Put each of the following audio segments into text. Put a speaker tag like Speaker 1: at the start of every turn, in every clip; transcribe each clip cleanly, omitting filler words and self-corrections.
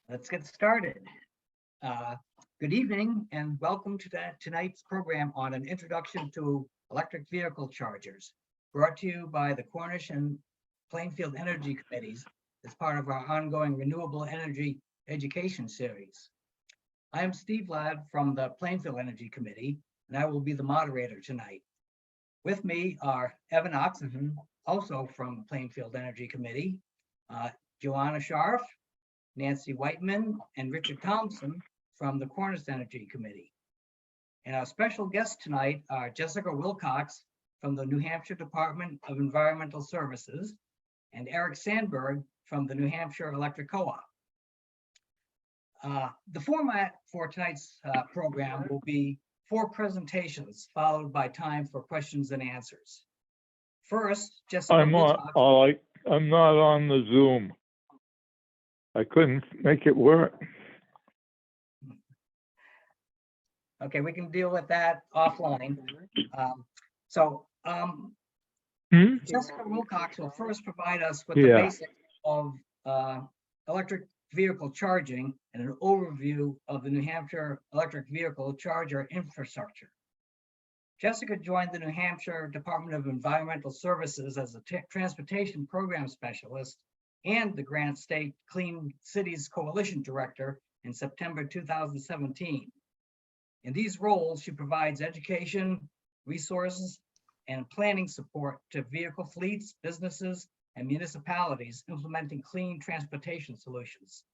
Speaker 1: Let's get started. Good evening and welcome to tonight's program on an introduction to electric vehicle chargers, brought to you by the Cornish and Plainfield Energy Committees as part of our ongoing renewable energy education series. I am Steve Ladd from the Plainfield Energy Committee, and I will be the moderator tonight. With me are Evan Oxenham, also from the Plainfield Energy Committee, Joanna Scharf, Nancy Whiteman, and Richard Thompson from the Cornish Energy Committee. And our special guests tonight are Jessica Wilcox from the New Hampshire Department of Environmental Services and Eric Sandberg from the New Hampshire Electric Co-op. The format for tonight's program will be 4 presentations followed by time for questions and answers. First, Jessica
Speaker 2: I'm not on the Zoom. I couldn't make it work.
Speaker 1: Okay, we can deal with that offline. Jessica Wilcox will first provide us with the basics of electric vehicle charging and an overview of the New Hampshire electric vehicle charger infrastructure. Jessica joined the New Hampshire Department of Environmental Services as a transportation program specialist and the Granite State Clean Cities Coalition Director in September 2017. In these roles, she provides education, resources, and planning support to vehicle fleets, businesses, and municipalities implementing clean transportation solutions.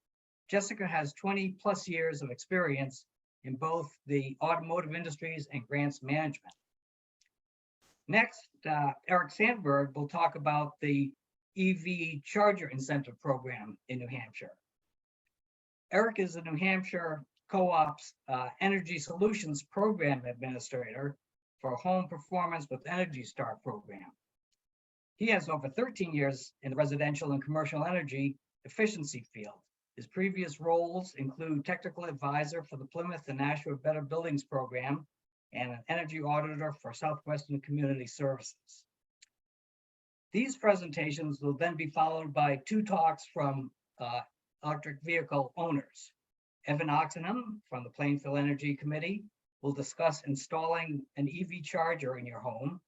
Speaker 1: Jessica has 20+ years of experience in both the automotive industries and grants management. Next, Eric Sandberg will talk about the EV Charger Incentive Program in New Hampshire. Eric is the New Hampshire Co-op's Energy Solutions Program Administrator for Home Performance with Energy Star program. He has over 13 years in the residential and commercial energy efficiency field. His previous roles include technical advisor for the Plymouth and Nashua Better Buildings program and an energy auditor for Southwestern Community Services. These presentations will then be followed by 2 talks from electric vehicle owners. Evan Oxenham from the Plainfield Energy Committee will discuss installing an EV charger in your home,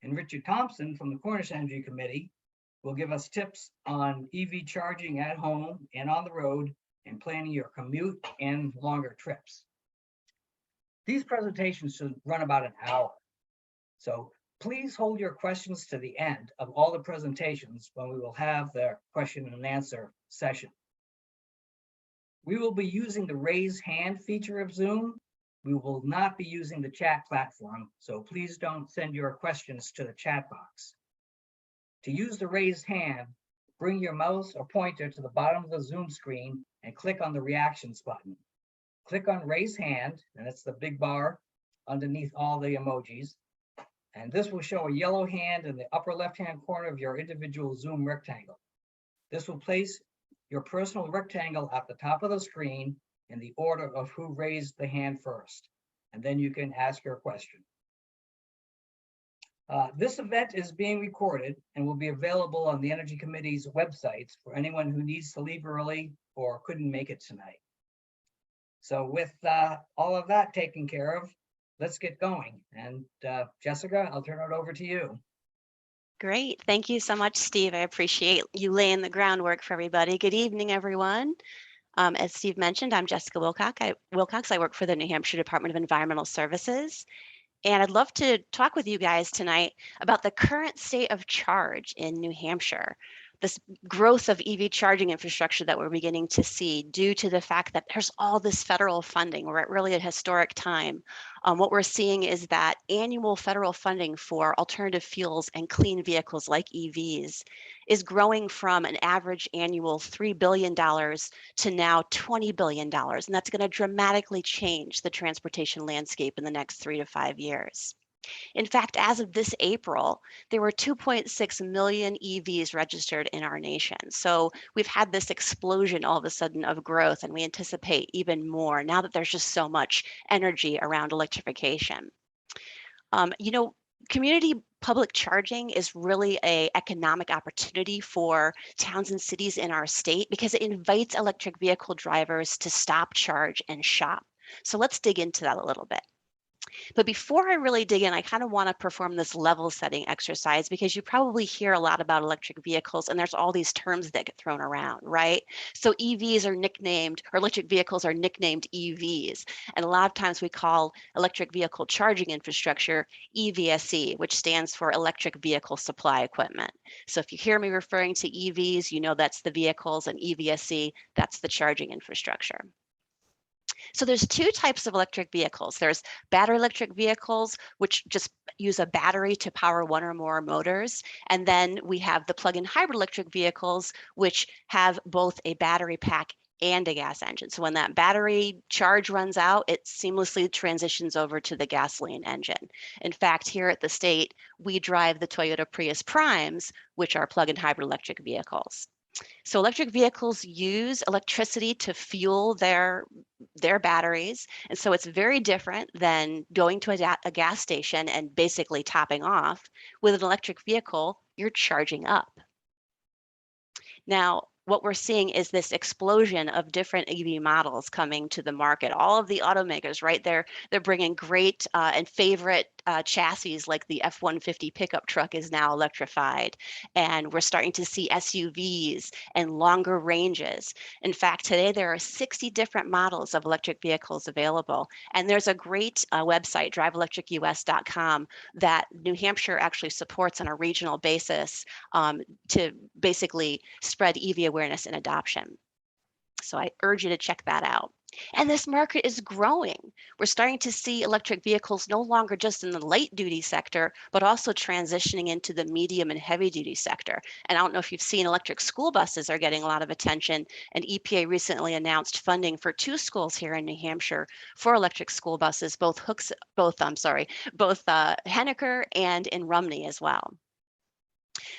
Speaker 1: and Richard Thompson from the Cornish Energy Committee will give us tips on EV charging at home and on the road and planning your commute and longer trips. These presentations should run about an hour. So please hold your questions to the end of all the presentations when we will have the question and answer session. We will be using the raise hand feature of Zoom. We will not be using the chat platform, so please don't send your questions to the chat box. To use the raised hand, bring your mouse or pointer to the bottom of the Zoom screen and click on the reactions button. Click on raise hand, and it's the big bar underneath all the emojis. And this will show a yellow hand in the upper left-hand corner of your individual Zoom rectangle. This will place your personal rectangle at the top of the screen in the order of who raised the hand first, and then you can ask your question. This event is being recorded and will be available on the Energy Committee's websites for anyone who needs to leave early or couldn't make it tonight. So with all of that taken care of, let's get going. And Jessica, I'll turn it over to you.
Speaker 3: Great. Thank you so much, Steve. I appreciate you laying the groundwork for everybody. Good evening, everyone. As Steve mentioned, I'm Jessica Wilcox. I work for the New Hampshire Department of Environmental Services. And I'd love to talk with you guys tonight about the current state of charge in New Hampshire, this growth of EV charging infrastructure that we're beginning to see due to the fact that there's all this federal funding. We're at really a historic time. What we're seeing is that annual federal funding for alternative fuels and clean vehicles like EVs is growing from an average annual $3 billion to now $20 billion. And that's going to dramatically change the transportation landscape in the next 3 to 5 years. In fact, as of this April, there were 2.6 million EVs registered in our nation. So we've had this explosion all of a sudden of growth, and we anticipate even more now that there's just so much energy around electrification. community public charging is really an economic opportunity for towns and cities in our state because it invites electric vehicle drivers to stop, charge, and shop. So let's dig into that a little bit. But before I really dig in, I kind of want to perform this level setting exercise because you probably hear a lot about electric vehicles and there's all these terms that get thrown around, right? So EVs are nicknamed, or electric vehicles are nicknamed EVs. And a lot of times we call electric vehicle charging infrastructure EVSE, which stands for electric vehicle supply equipment. So if you hear me referring to EVs, you know that's the vehicles, and EVSE, that's the charging infrastructure. So there's two types of electric vehicles. There's battery electric vehicles, which just use a battery to power one or more motors. And then we have the plug-in hybrid electric vehicles, which have both a battery pack and a gas engine. So when that battery charge runs out, it seamlessly transitions over to the gasoline engine. In fact, here at the state, we drive the Toyota Prius Primes, which are plug-in hybrid electric vehicles. So electric vehicles use electricity to fuel their batteries. And so it's very different than going to a gas station and basically topping off. With an electric vehicle, you're charging up. Now, what we're seeing is this explosion of different EV models coming to the market. All of the automakers, right? They're bringing great and favorite chassis, like the F-150 pickup truck is now electrified, and we're starting to see SUVs and longer ranges. In fact, today there are 60 different models of electric vehicles available, and there's a great website, driveelectricus.com, that New Hampshire actually supports on a regional basis to basically spread EV awareness and adoption. So I urge you to check that out. And this market is growing. We're starting to see electric vehicles no longer just in the light duty sector, but also transitioning into the medium and heavy duty sector. And I don't know if you've seen, electric school buses are getting a lot of attention. And EPA recently announced funding for 2 schools here in New Hampshire for electric school buses, both Henniker and in Rumney as well.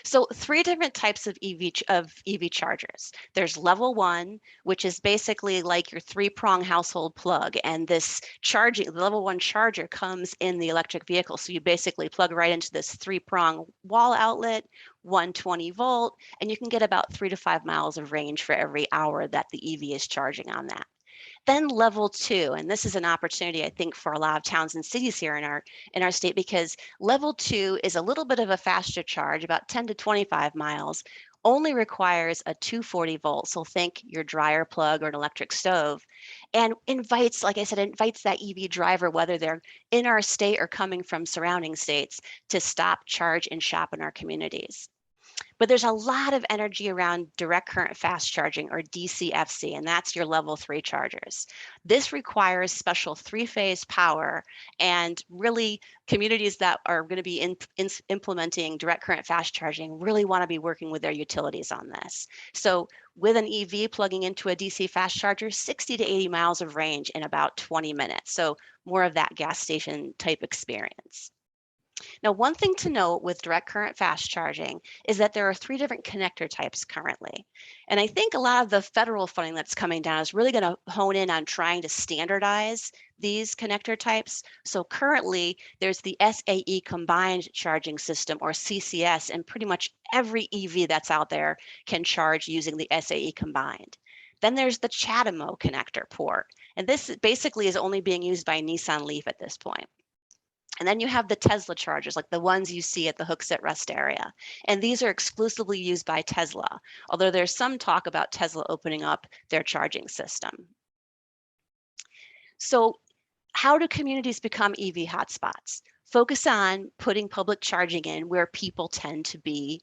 Speaker 3: So 3 different types of EV chargers. There's level 1, which is basically like your 3-prong household plug. And this charging, the level 1 charger comes in the electric vehicle. So you basically plug right into this 3-prong wall outlet, 120 volt, and you can get about 3 to 5 miles of range for every hour that the EV is charging on that. Then level 2, and this is an opportunity, I think, for a lot of towns and cities here in our state, because level 2 is a little bit of a faster charge, about 10 to 25 miles, only requires a 240 volt. So think your dryer plug or an electric stove, and invites, like I said, invites that EV driver, whether they're in our state or coming from surrounding states, to stop, charge, and shop in our communities. But there's a lot of energy around direct current fast charging, or DCFC, and that's your level 3 chargers. This requires special 3-phase power, and really communities that are going to be implementing direct current fast charging really want to be working with their utilities on this. So with an EV plugging into a DC fast charger, 60 to 80 miles of range in about 20 minutes. So more of that gas station type experience. Now, one thing to note with direct current fast charging is that there are 3 different connector types currently. And I think a lot of the federal funding that's coming down is really going to hone in on trying to standardize these connector types. So currently, there's the SAE combined charging system, or CCS, and pretty much every EV that's out there can charge using the SAE combined. Then there's the CHAdeMO connector port. And this basically is only being used by Nissan Leaf at this point. And then you have the Tesla chargers, like the ones you see at the Hooks at Rest area. And these are exclusively used by Tesla, although there's some talk about Tesla opening up their charging system. So how do communities become EV hotspots? Focus on putting public charging in where people tend to be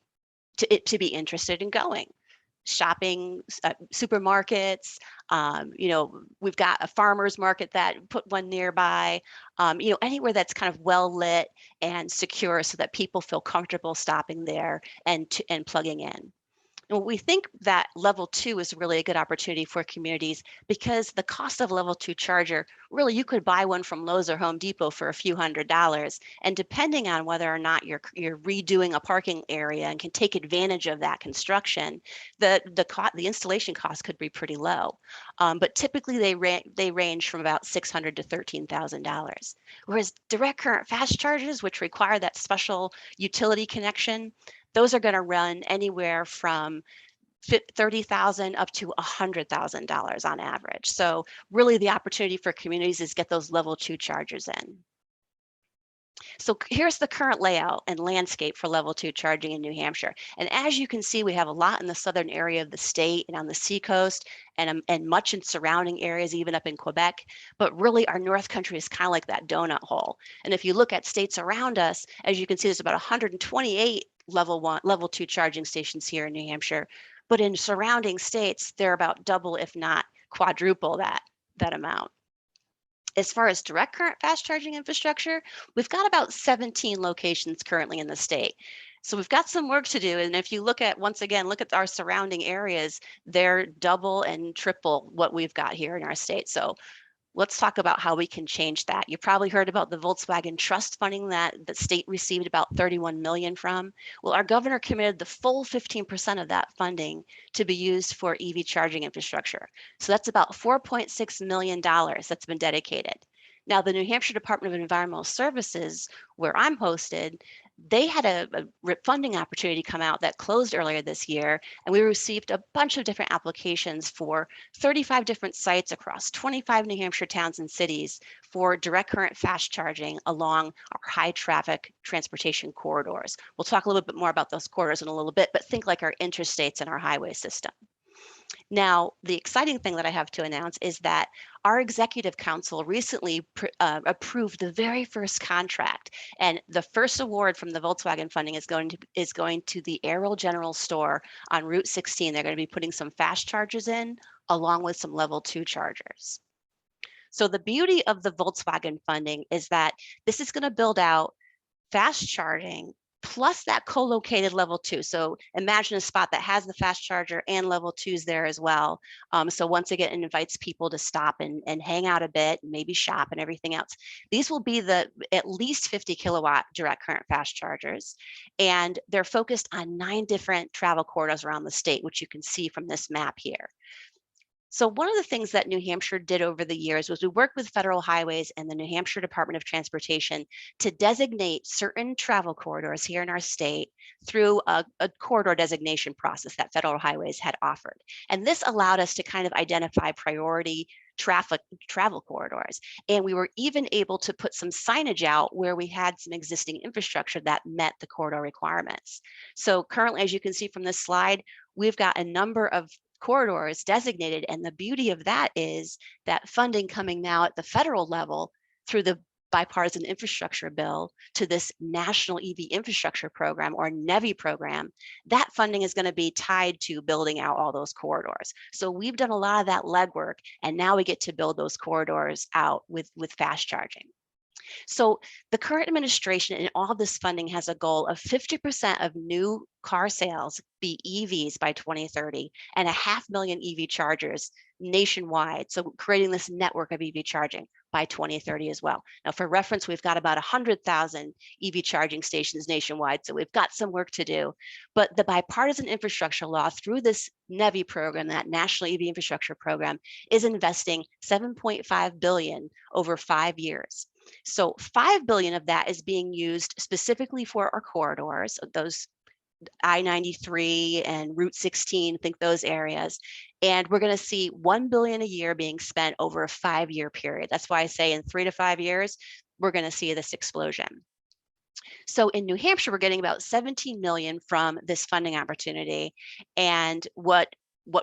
Speaker 3: interested in going. Shopping, supermarkets, we've got a farmer's market that put one nearby, anywhere that's kind of well lit and secure so that people feel comfortable stopping there and plugging in. And we think that level 2 is really a good opportunity for communities because the cost of level 2 charger, really you could buy one from Lowe's or Home Depot for a few $100s. And depending on whether or not you're redoing a parking area and can take advantage of that construction, the installation cost could be pretty low. But typically they range from about $600 to $13,000. Whereas direct current fast chargers, which require that special utility connection, those are going to run anywhere from $30,000 up to $100,000 on average. So really the opportunity for communities is get those level 2 chargers in. So here's the current layout and landscape for level 2 charging in New Hampshire. And as you can see, we have a lot in the southern area of the state and on the seacoast and much in surrounding areas, even up in Quebec. But really our North Country is kind of like that donut hole. And if you look at states around us, as you can see, there's about 128 level 2 charging stations here in New Hampshire. But in surrounding states, they're about double, if not quadruple that amount. As far as direct current fast charging infrastructure, we've got about 17 locations currently in the state. So we've got some work to do. And if you look at, once again, look at our surrounding areas, they're double and triple what we've got here in our state. So let's talk about how we can change that. You probably heard about the Volkswagen Trust funding that the state received about $31 million from. Well, our governor committed the full 15% of that funding to be used for EV charging infrastructure. So that's about $4.6 million that's been dedicated. Now, the New Hampshire Department of Environmental Services, where I'm hosted, they had a funding opportunity come out that closed earlier this year, and we received a bunch of different applications for 35 different sites across 25 New Hampshire towns and cities for direct current fast charging along our high traffic transportation corridors. We'll talk a little bit more about those corridors in a little bit, but think like our interstates and our highway system. Now, the exciting thing that I have to announce is that our executive council recently approved the very first contract, and the first award from the Volkswagen funding is going to the Arrow General Store on Route 16. They're going to be putting some fast chargers in along with some level 2 chargers. So the beauty of the Volkswagen funding is that this is going to build out fast charging plus that co-located level 2. So imagine a spot that has the fast charger and level 2s there as well. So once again, it invites people to stop and hang out a bit, and maybe shop and everything else. These will be the at least 50 kilowatt direct current fast chargers. And they're focused on 9 different travel corridors around the state, which you can see from this map here. So one of the things that New Hampshire did over the years was we worked with Federal Highways and the New Hampshire Department of Transportation to designate certain travel corridors here in our state through a corridor designation process that Federal Highways had offered. And this allowed us to kind of identify priority travel corridors. And we were even able to put some signage out where we had some existing infrastructure that met the corridor requirements. So currently, as you can see from this slide, we've got a number of corridors designated, and the beauty of that is that funding coming now at the federal level through the bipartisan infrastructure bill to this National EV Infrastructure Program, or NEVI program, that funding is going to be tied to building out all those corridors. So we've done a lot of that legwork, and now we get to build those corridors out with fast charging. So the current administration and all this funding has a goal of 50% of new car sales be EVs by 2030 and 500,000 EV chargers nationwide. So creating this network of EV charging by 2030 as well. Now, for reference, we've got about 100,000 EV charging stations nationwide. So we've got some work to do. But the bipartisan infrastructure law through this NEVI program, that National EV Infrastructure Program, is investing $7.5 billion over 5 years. So $5 billion of that is being used specifically for our corridors, those I-93 and Route 16, think those areas. And we're going to see $1 billion a year being spent over a 5-year period. That's why I say in 3 to 5 years, we're going to see this explosion. So in New Hampshire, we're getting about 17 million from this funding opportunity. And what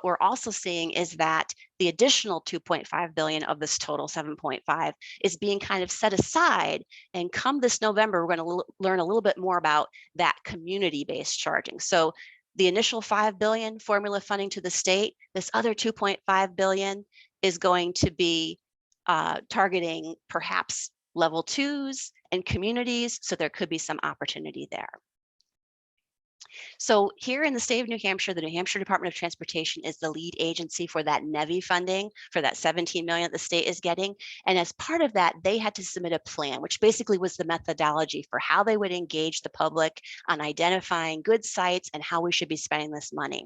Speaker 3: we're also seeing is that the additional 2.5 billion of this total 7.5 is being kind of set aside. And come this November, we're going to learn a little bit more about that community-based charging. So the initial 5 billion formula funding to the state, this other 2.5 billion is going to be targeting perhaps level 2s and communities. So there could be some opportunity there. So here in the state of New Hampshire, the New Hampshire Department of Transportation is the lead agency for that NEVI funding, for that 17 million that the state is getting. And as part of that, they had to submit a plan, which basically was the methodology for how they would engage the public on identifying good sites and how we should be spending this money.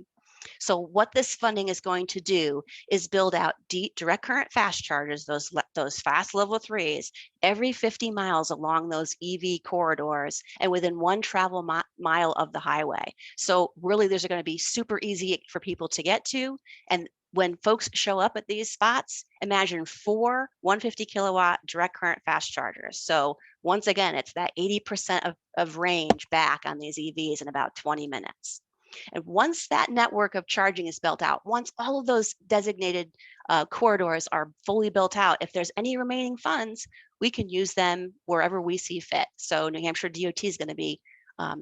Speaker 3: So what this funding is going to do is build out direct current fast chargers, those fast level 3s, every 50 miles along those EV corridors and within one travel mile of the highway. So really, there's going to be super easy for people to get to. And when folks show up at these spots, imagine 4 150 kilowatt direct current fast chargers. So once again, it's that 80% of range back on these EVs in about 20 minutes. And once that network of charging is built out, once all of those designated corridors are fully built out, if there's any remaining funds, we can use them wherever we see fit. So New Hampshire DOT is going to be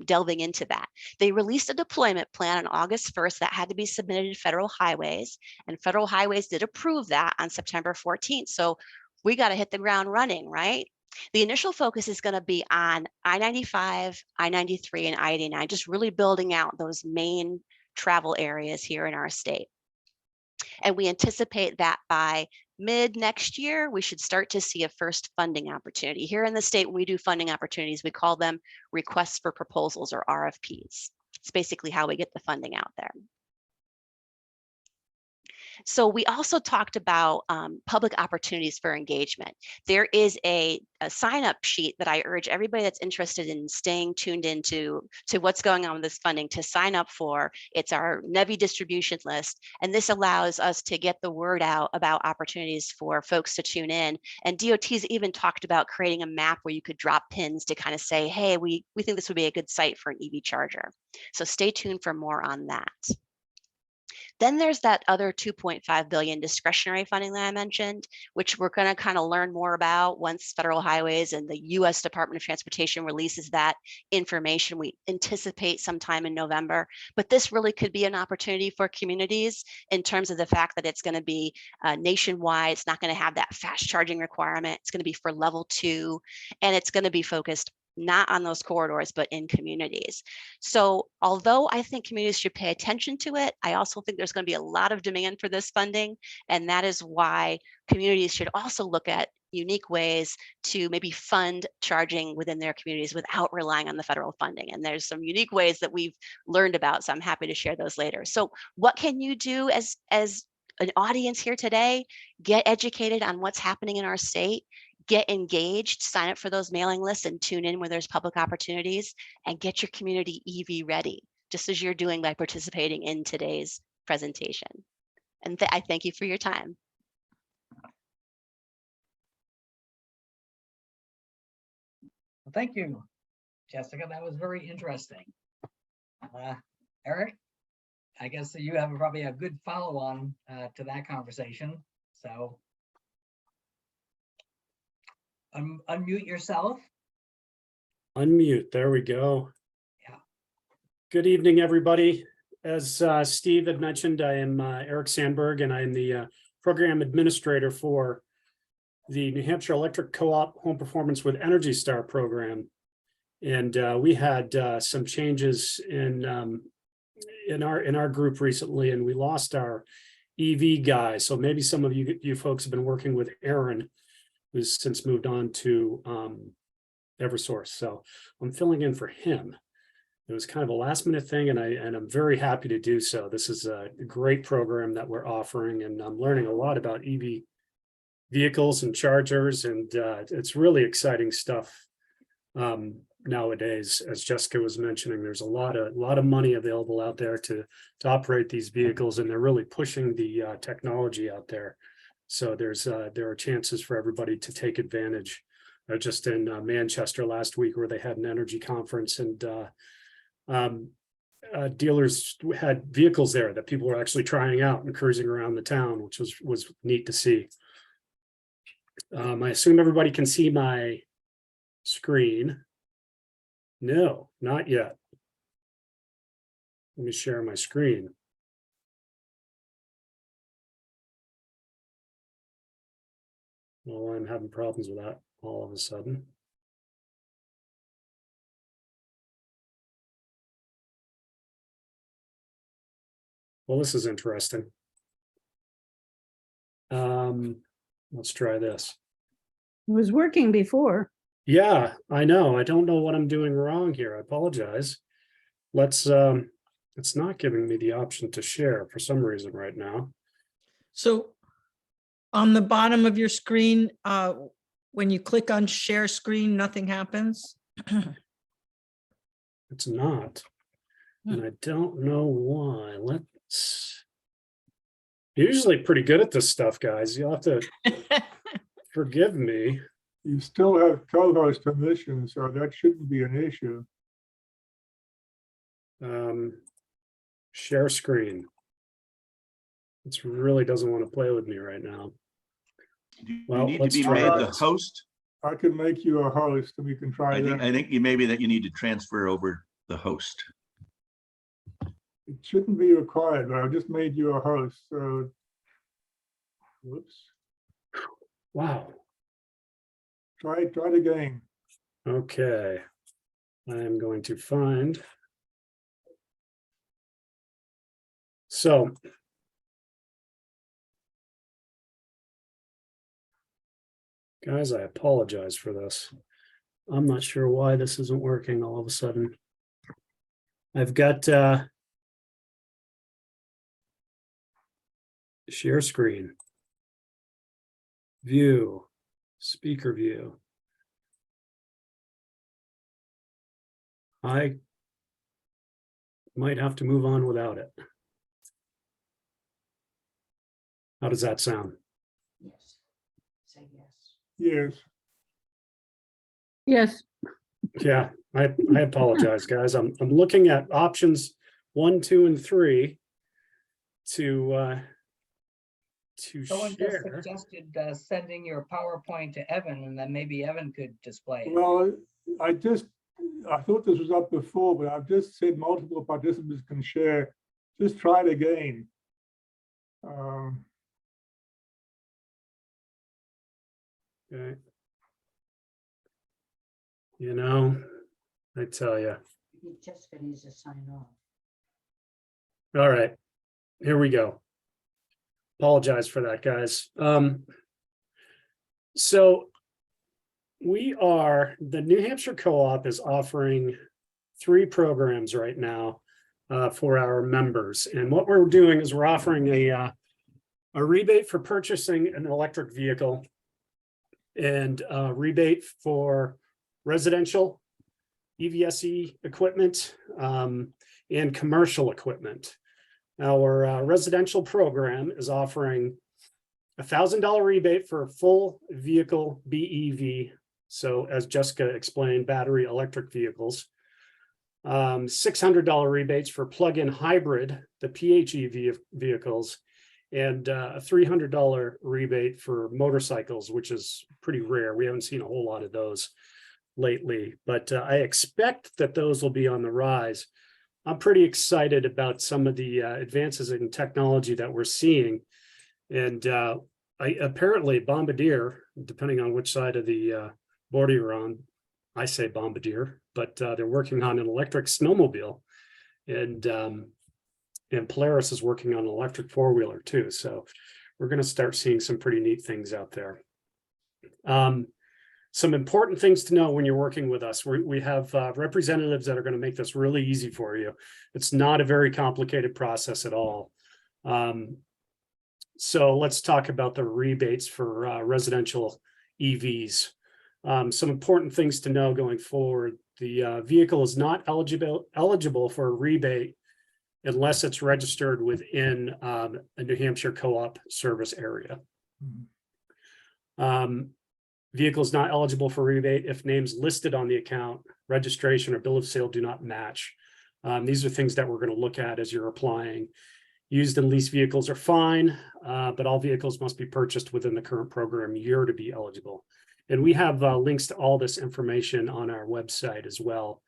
Speaker 3: delving into that. They released a deployment plan on August 1st that had to be submitted to Federal Highways, and Federal Highways did approve that on September 14th. So we got to hit the ground running, right? The initial focus is going to be on I-95, I-93, and I-89, just really building out those main travel areas here in our state. And we anticipate that by mid next year, we should start to see a first funding opportunity. Here in the state, when we do funding opportunities, we call them requests for proposals, or RFPs. It's basically how we get the funding out there. So we also talked about public opportunities for engagement. There is a sign-up sheet that I urge everybody that's interested in staying tuned into what's going on with this funding to sign up for. It's our NEVI distribution list, and this allows us to get the word out about opportunities for folks to tune in. And DOT's even talked about creating a map where you could drop pins to kind of say, hey, we think this would be a good site for an EV charger. So stay tuned for more on that. Then there's that other 2.5 billion discretionary funding that I mentioned, which we're going to kind of learn more about once Federal Highways and the U.S. Department of Transportation releases that information. We anticipate sometime in November, but this really could be an opportunity for communities in terms of the fact that it's going to be nationwide. It's not going to have that fast charging requirement. It's going to be for level 2, and it's going to be focused not on those corridors, but in communities. So although I think communities should pay attention to it, I also think there's going to be a lot of demand for this funding. And that is why communities should also look at unique ways to maybe fund charging within their communities without relying on the federal funding. And there's some unique ways that we've learned about, so I'm happy to share those later. So what can you do as an audience here today? Get educated on what's happening in our state. Get engaged, sign up for those mailing lists, and tune in where there's public opportunities, and get your community EV ready, just as you're doing by participating in today's presentation. And I thank you for your time.
Speaker 1: Well, thank you, Jessica. That was very interesting. Eric, I guess you have probably a good follow-on to that conversation. So unmute yourself.
Speaker 4: Unmute. There we go.
Speaker 1: Yeah.
Speaker 4: Good evening, everybody. As Steve had mentioned, I am Eric Sandberg, and I am the program administrator for the New Hampshire Electric Co-op Home Performance with Energy Star program. And we had some changes in our group recently, and we lost our EV guy. So maybe some of you folks have been working with Aaron, who's since moved on to Eversource. So I'm filling in for him. It was kind of a last minute thing, and I'm very happy to do so. This is a great program that we're offering, and I'm learning a lot about EV vehicles and chargers, and it's really exciting stuff nowadays. As Jessica was mentioning, there's a lot of money available out there to operate these vehicles, and they're really pushing the technology out there. So there are chances for everybody to take advantage. Just in Manchester last week, where they had an energy conference, and dealers had vehicles there that people were actually trying out and cruising around the town, which was neat to see. I assume everybody can see my screen. No, not yet. Let me share my screen. Well, I'm having problems with that all of a sudden. Well, this is interesting. Let's try this.
Speaker 5: It was working before.
Speaker 4: Yeah, I know. I don't know what I'm doing wrong here. I apologize. It's not giving me the option to share for some reason right now.
Speaker 6: So on the bottom of your screen, when you click on share screen, nothing happens.
Speaker 4: It's not. And I don't know why. Let's. Usually pretty good at this stuff, guys. You'll have to forgive me.
Speaker 2: You still have co-host permission, so that shouldn't be an issue.
Speaker 4: Share screen. It really doesn't want to play with me right now.
Speaker 7: You
Speaker 4: Well,
Speaker 7: need to
Speaker 4: let's
Speaker 7: be
Speaker 4: try
Speaker 7: made the
Speaker 4: this.
Speaker 7: host.
Speaker 2: I can make you a host and we can try
Speaker 7: I
Speaker 2: that.
Speaker 7: think you maybe that you need to transfer over the host.
Speaker 2: It shouldn't be required, but I just made you a host, so. Whoops,
Speaker 4: Wow.
Speaker 2: try it again.
Speaker 4: Okay. I am going to find. So. Guys, I apologize for this. I'm not sure why this isn't working all of a sudden. I've got share screen, view, speaker view. I might have to move on without it. How does that sound?
Speaker 5: Yes. Say yes.
Speaker 2: Yes,
Speaker 5: Yes,
Speaker 4: Yeah, I apologize, guys. I'm looking at options 1, 2, and 3 to
Speaker 1: Someone just
Speaker 4: share.
Speaker 1: suggested sending your PowerPoint to Evan, and then maybe Evan could display it.
Speaker 2: well, I thought this was up before, but I've just said multiple participants can share. Just try it again.
Speaker 4: Okay. You know, I tell you.
Speaker 5: Jessica needs to sign off.
Speaker 4: All right, here we go. Apologize for that, guys. So the New Hampshire Co-op is offering 3 programs right now for our members. And what we're doing is we're offering a rebate for purchasing an electric vehicle and a rebate for residential EVSE equipment and commercial equipment. Our residential program is offering $1,000 rebate for a full vehicle BEV. So as Jessica explained, battery electric vehicles. $600 rebates for plug-in hybrid, the PHEV vehicles, and a $300 rebate for motorcycles, which is pretty rare. We haven't seen a whole lot of those lately, but I expect that those will be on the rise. I'm pretty excited about some of the advances in technology that we're seeing. And apparently Bombardier, depending on which side of the border you're on, I say Bombardier, but they're working on an electric snowmobile. And Polaris is working on an electric 4-wheeler too. So we're going to start seeing some pretty neat things out there. Some important things to know when you're working with us. We have representatives that are going to make this really easy for you. It's not a very complicated process at all. So let's talk about the rebates for residential EVs. Some important things to know going forward. The vehicle is not eligible for a rebate unless it's registered within a New Hampshire Co-op service area. Vehicle is not eligible for rebate if names listed on the account, registration, or bill of sale do not match. These are things that we're going to look at as you're applying. Used and leased vehicles are fine, but all vehicles must be purchased within the current program year to be eligible. And we have links to all this information on our website as well.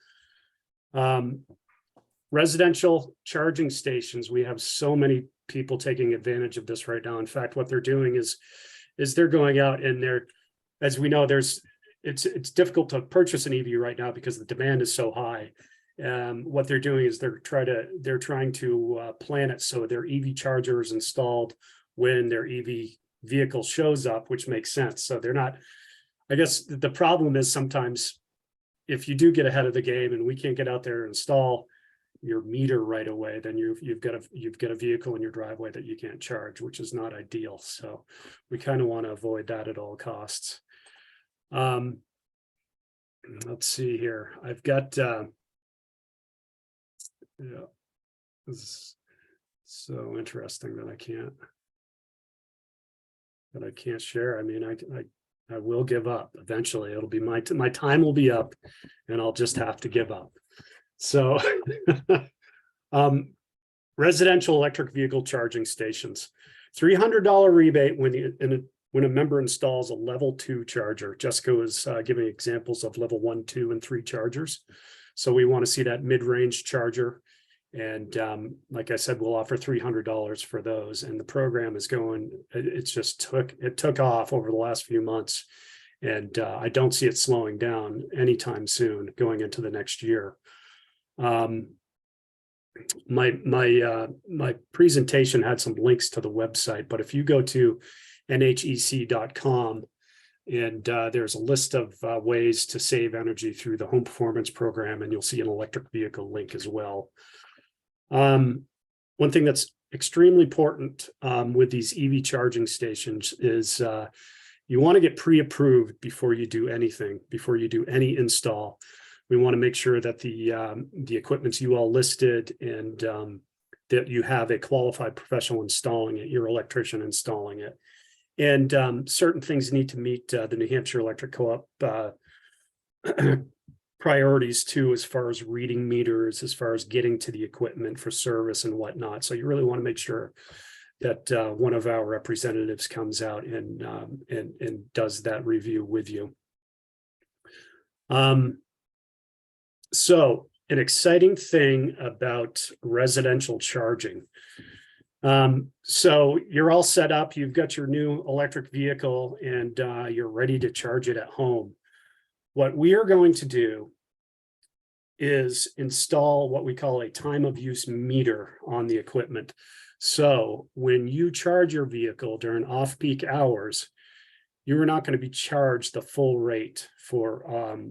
Speaker 4: Residential charging stations, we have so many people taking advantage of this right now. In fact, what they're doing is they're going out and as we know, it's difficult to purchase an EV right now because the demand is so high. What they're doing is they're trying to plan it so their EV charger is installed when their EV vehicle shows up, which makes sense. So they're not, I guess the problem is sometimes if you do get ahead of the game and we can't get out there and install your meter right away, then you've got a vehicle in your driveway that you can't charge, which is not ideal. So we kind of want to avoid that at all costs. Let's see here. I've got yeah, this is so interesting that I can't share. I mean, I will give up eventually. It'll be my time will be up, and I'll just have to give up. So, residential electric vehicle charging stations, $300 rebate when a member installs a level 2 charger. Jessica was giving examples of level 1, 2, and 3 chargers. So we want to see that mid-range charger. And like I said, we'll offer $300 for those. And the program is going, it took off over the last few months. And I don't see it slowing down anytime soon going into the next year. My presentation had some links to the website, but if you go to NHEC.com, and there's a list of ways to save energy through the home performance program, and you'll see an electric vehicle link as well. One thing that's extremely important with these EV charging stations is you want to get pre-approved before you do anything, before you do any install. We want to make sure that the equipment's UL listed and that you have a qualified professional installing it, your electrician installing it. And certain things need to meet the New Hampshire Electric Co-op priorities too, as far as reading meters, as far as getting to the equipment for service and whatnot. So you really want to make sure that one of our representatives comes out and does that review with you. So an exciting thing about residential charging. So you're all set up, you've got your new electric vehicle, and you're ready to charge it at home. What we are going to do is install what we call a time of use meter on the equipment. So when you charge your vehicle during off-peak hours, you are not going to be charged the full rate for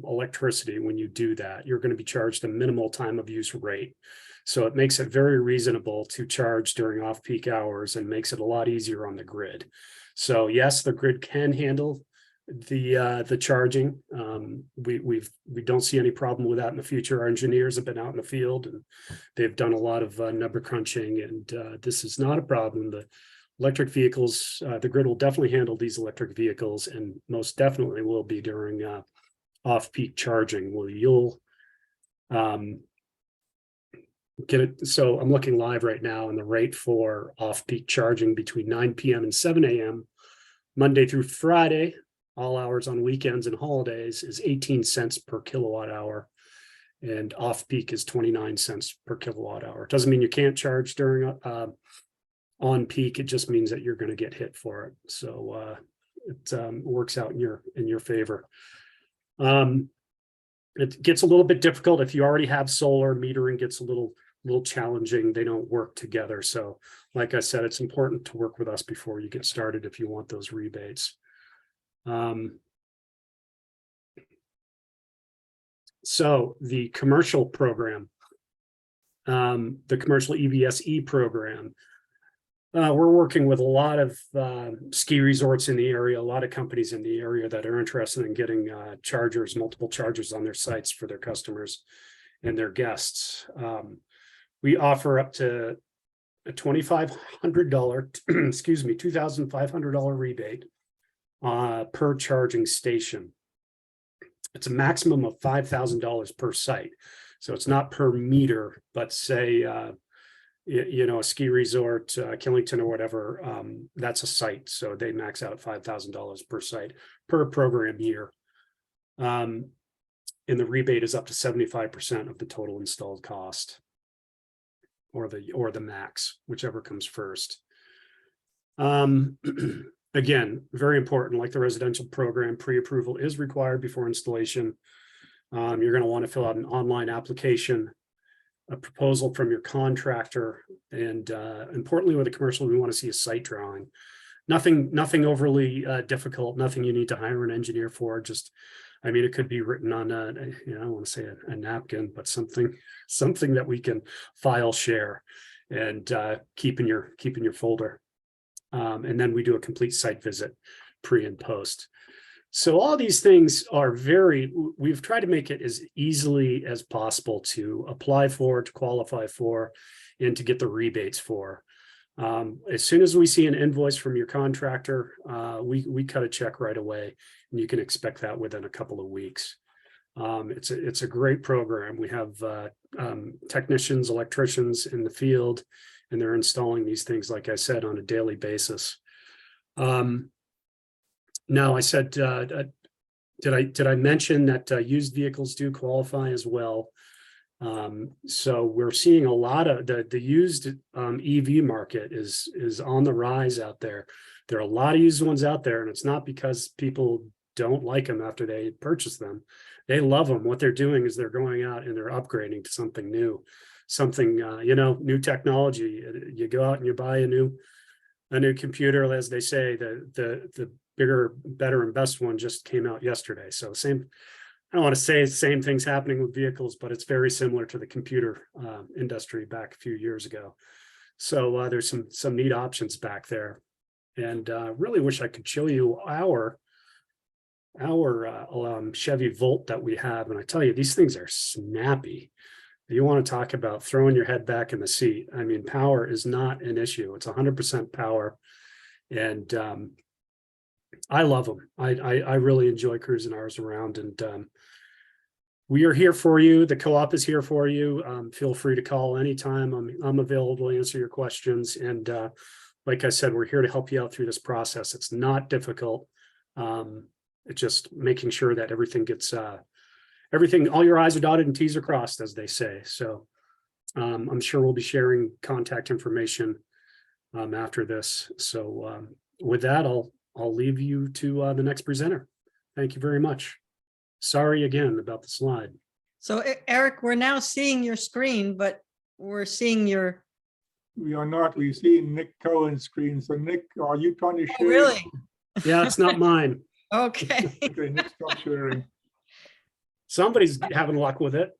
Speaker 4: electricity when you do that. You're going to be charged a minimal time of use rate. So it makes it very reasonable to charge during off-peak hours and makes it a lot easier on the grid. So yes, the grid can handle the charging. We don't see any problem with that in the future. Our engineers have been out in the field and they've done a lot of number crunching, and this is not a problem. The electric vehicles, the grid will definitely handle these electric vehicles, and most definitely will be during off-peak charging. Well, you'll get it. So I'm looking live right now, and the rate for off-peak charging between 9 p.m. and 7 a.m. Monday through Friday, all hours on weekends and holidays, is 18 cents per kilowatt hour, and off-peak is 29 cents per kilowatt hour. It doesn't mean you can't charge during on peak. It just means that you're going to get hit for it. So it works out in your favor. It gets a little bit difficult if you already have solar. Metering gets a little challenging. They don't work together. So like I said, it's important to work with us before you get started if you want those rebates. So the commercial program, the commercial EVSE program, we're working with a lot of ski resorts in the area, a lot of companies in the area that are interested in getting chargers, multiple chargers on their sites for their customers and their guests. We offer up to a $2,500, excuse me, $2,500 rebate per charging station. It's a maximum of $5,000 per site. So it's not per meter, but say, you know, a ski resort, Killington or whatever, that's a site. So they max out at $5,000 per site per program year. And the rebate is up to 75% of the total installed cost, or the max, whichever comes first. Again, very important, like the residential program, pre-approval is required before installation. You're going to want to fill out an online application, a proposal from your contractor, and importantly with a commercial, we want to see a site drawing. Nothing overly difficult, nothing you need to hire an engineer for. Just, I mean, it could be written on I don't want to say a napkin, but something that we can file share and keep in your folder. And then we do a complete site visit, pre and post. So all these things are we've tried to make it as easily as possible to apply for, to qualify for, and to get the rebates for. As soon as we see an invoice from your contractor, we cut a check right away, and you can expect that within a couple of weeks. It's a great program. We have technicians, electricians in the field, and they're installing these things, like I said, on a daily basis. Now, I said, did I mention that used vehicles do qualify as well? So we're seeing a lot of the used EV market is on the rise out there. There are a lot of used ones out there, and it's not because people don't like them after they purchase them. They love them. What they're doing is they're going out and they're upgrading to something new, something new technology. You go out and you buy a new computer, as they say. The bigger, better, and best one just came out yesterday. So same. I don't want to say the same things happening with vehicles, but it's very similar to the computer industry back a few years ago. So there's some neat options back there, and really wish I could show you our Chevy Volt that we have. And I tell you, these things are snappy. You want to talk about throwing your head back in the seat. I mean, power is not an issue. It's 100% power, and I love them. I really enjoy cruising ours around, and we are here for you. The co-op is here for you. Feel free to call anytime. I'm available to answer your questions. And like I said, we're here to help you out through this process. It's not difficult. It's just making sure that everything gets, all your I's are dotted and T's are crossed, as they say. So I'm sure we'll be sharing contact information after this. So with that, I'll leave you to the next presenter. Thank you very much. Sorry again about the slide.
Speaker 6: So Eric, we're now seeing your screen, but we're seeing your.
Speaker 2: We are not. We see Nick Cohen's screen. So Nick, are you trying to share?
Speaker 6: Oh, really?
Speaker 4: Yeah, it's not mine.
Speaker 6: Okay.
Speaker 2: Okay, Nick, stop sharing.
Speaker 4: Somebody's having luck with it.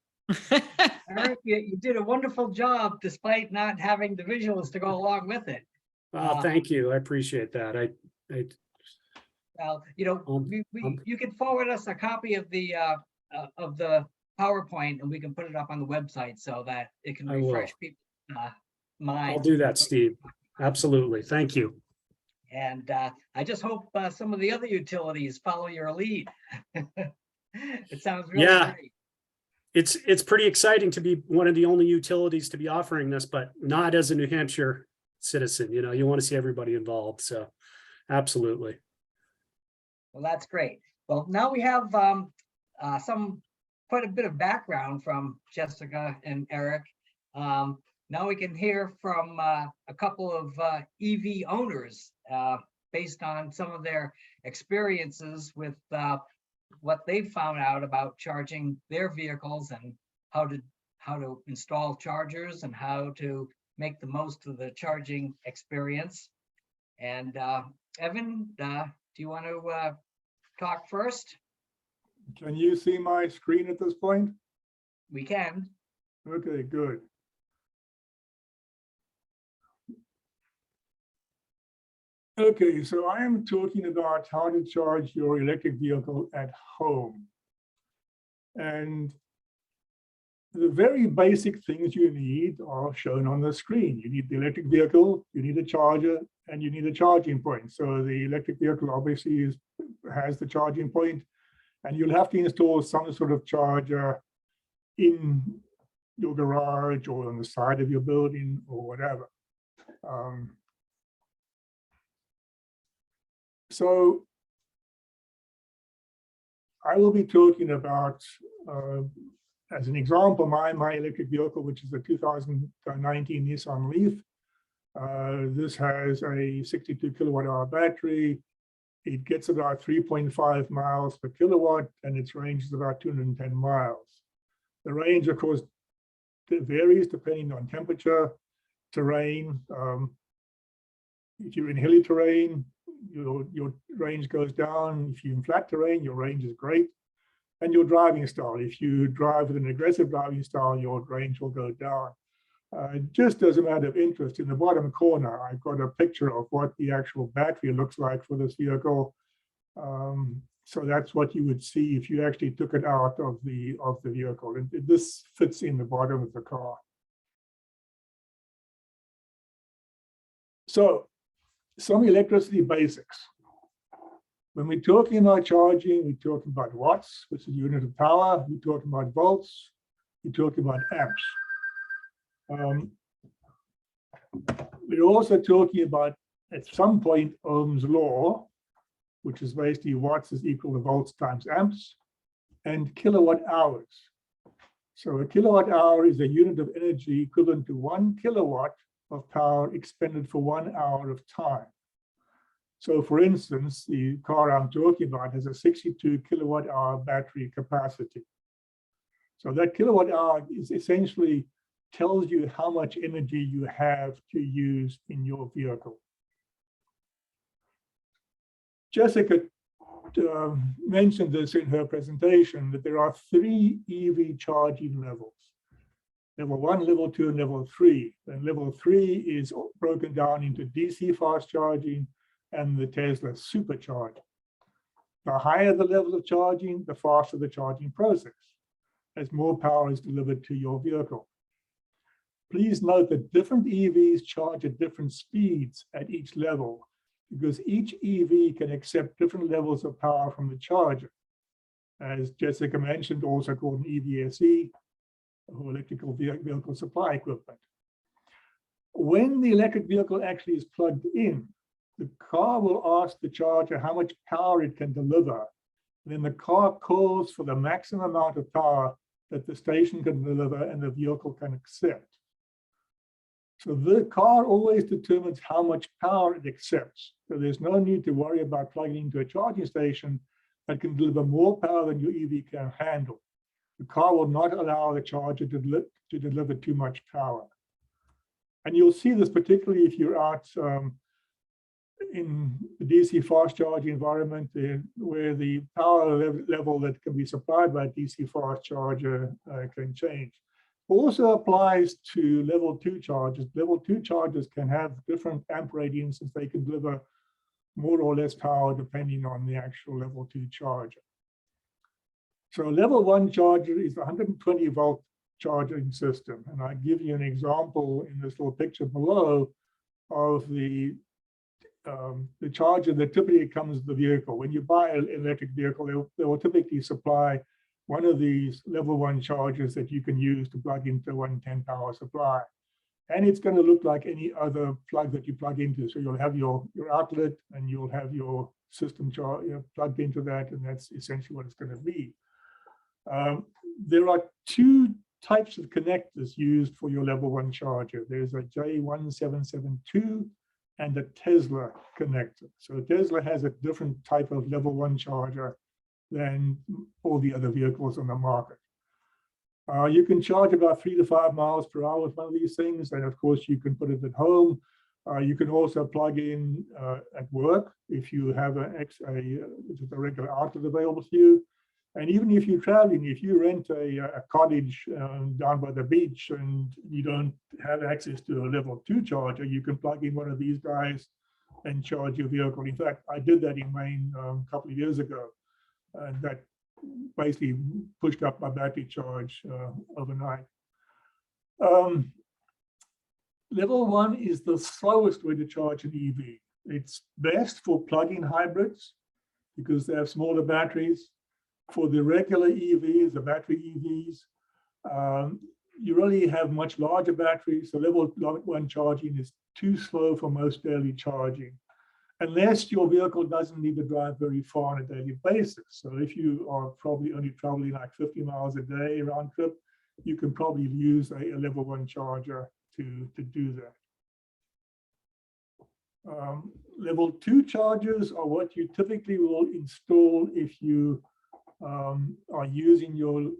Speaker 1: Eric, you did a wonderful job despite not having the visuals to go along with it.
Speaker 4: Thank you. I appreciate that.
Speaker 1: Well, you can forward us a copy of the PowerPoint, and we can put it up on the website so that it can refresh people's minds.
Speaker 4: I'll do that, Steve. Absolutely. Thank you.
Speaker 1: And I just hope some of the other utilities follow your lead. It sounds really great.
Speaker 4: It's pretty exciting to be one of the only utilities to be offering this, but not as a New Hampshire citizen. You want to see everybody involved. So absolutely.
Speaker 1: Well, that's great. Well, now we have quite a bit of background from Jessica and Eric. Now we can hear from a couple of EV owners based on some of their experiences with what they've found out about charging their vehicles, and how to install chargers and how to make the most of the charging experience. And Evan, do you want to talk first?
Speaker 2: Can you see my screen at this point?
Speaker 1: We can.
Speaker 2: Okay, good. Okay, so I am talking about how to charge your electric vehicle at home. And the very basic things you need are shown on the screen. You need the electric vehicle, you need a charger, and you need a charging point. So the electric vehicle obviously has the charging point, and you'll have to install some sort of charger in your garage or on the side of your building or whatever. So I will be talking about, as an example, my electric vehicle, which is a 2019 Nissan Leaf. This has a 62 kilowatt hour battery. it gets about 3.5 miles per kilowatt, and its range is about 210 miles. The range, of course, varies depending on temperature, terrain. If you're in hilly terrain, your range goes down. If you're in flat terrain, your range is great. And your driving style. If you drive with an aggressive driving style, your range will go down. Just as a matter of interest, in the bottom corner, I've got a picture of what the actual battery looks like for this vehicle. So that's what you would see if you actually took it out of the vehicle. And this fits in the bottom of the car. So some electricity basics. When we're talking about charging, we're talking about watts, which is a unit of power. We're talking about volts. We're talking about amps. We're also talking about, at some point, Ohm's law, which is basically watts is equal to volts times amps, and kilowatt hours. So a kilowatt hour is a unit of energy equivalent to 1 kilowatt of power expended for 1 hour of time. So for instance, the car I'm talking about has a 62 kilowatt hour battery capacity. So that kilowatt hour is essentially tells you how much energy you have to use in your vehicle. Jessica mentioned this in her presentation, that there are 3 EV charging levels. Level 1, level 2, and level 3. And level 3 is broken down into DC fast charging and the Tesla supercharger. The higher the level of charging, the faster the charging process, as more power is delivered to your vehicle. Please note that different EVs charge at different speeds at each level, because each EV can accept different levels of power from the charger. As Jessica mentioned, also called an EVSE, or electrical vehicle supply equipment. When the electric vehicle actually is plugged in, the car will ask the charger how much power it can deliver. And then the car calls for the maximum amount of power that the station can deliver and the vehicle can accept. So the car always determines how much power it accepts. So there's no need to worry about plugging into a charging station that can deliver more power than your EV can handle. The car will not allow the charger to deliver too much power. And you'll see this particularly if you're out in the DC fast charging environment, where the power level that can be supplied by a DC fast charger can change. Also applies to level 2 chargers. Level 2 chargers can have different amp ratings, since they can deliver more or less power depending on the actual level 2 charger. So level 1 charger is a 120 volt charging system. And I give you an example in this little picture below of the charger that typically comes with the vehicle. When you buy an electric vehicle, they will typically supply one of these level 1 chargers that you can use to plug into a 110 power supply. And it's going to look like any other plug that you plug into. So you'll have your outlet and you'll have your system charge plugged into that, and that's essentially what it's going to be. There are 2 types of connectors used for your level 1 charger. There's a J1772 and a Tesla connector. So Tesla has a different type of level 1 charger than all the other vehicles on the market. You can charge about 3 to 5 miles per hour with one of these things, and of course you can put it at home. You can also plug in at work if you have a regular outlet available to you. And even if you're traveling, if you rent a cottage down by the beach and you don't have access to a level 2 charger, you can plug in one of these guys and charge your vehicle. In fact, I did that in Maine a couple of years ago. And that basically pushed up my battery charge overnight. Level 1 is the slowest way to charge an EV. It's best for plug-in hybrids because they have smaller batteries. For the regular EVs, the battery EVs, you really have much larger batteries. So level 1 charging is too slow for most daily charging, unless your vehicle doesn't need to drive very far on a daily basis. So if you are probably only traveling like 50 miles a day round trip, you can probably use a level 1 charger to do that. Level 2 chargers are what you typically will install if you are using your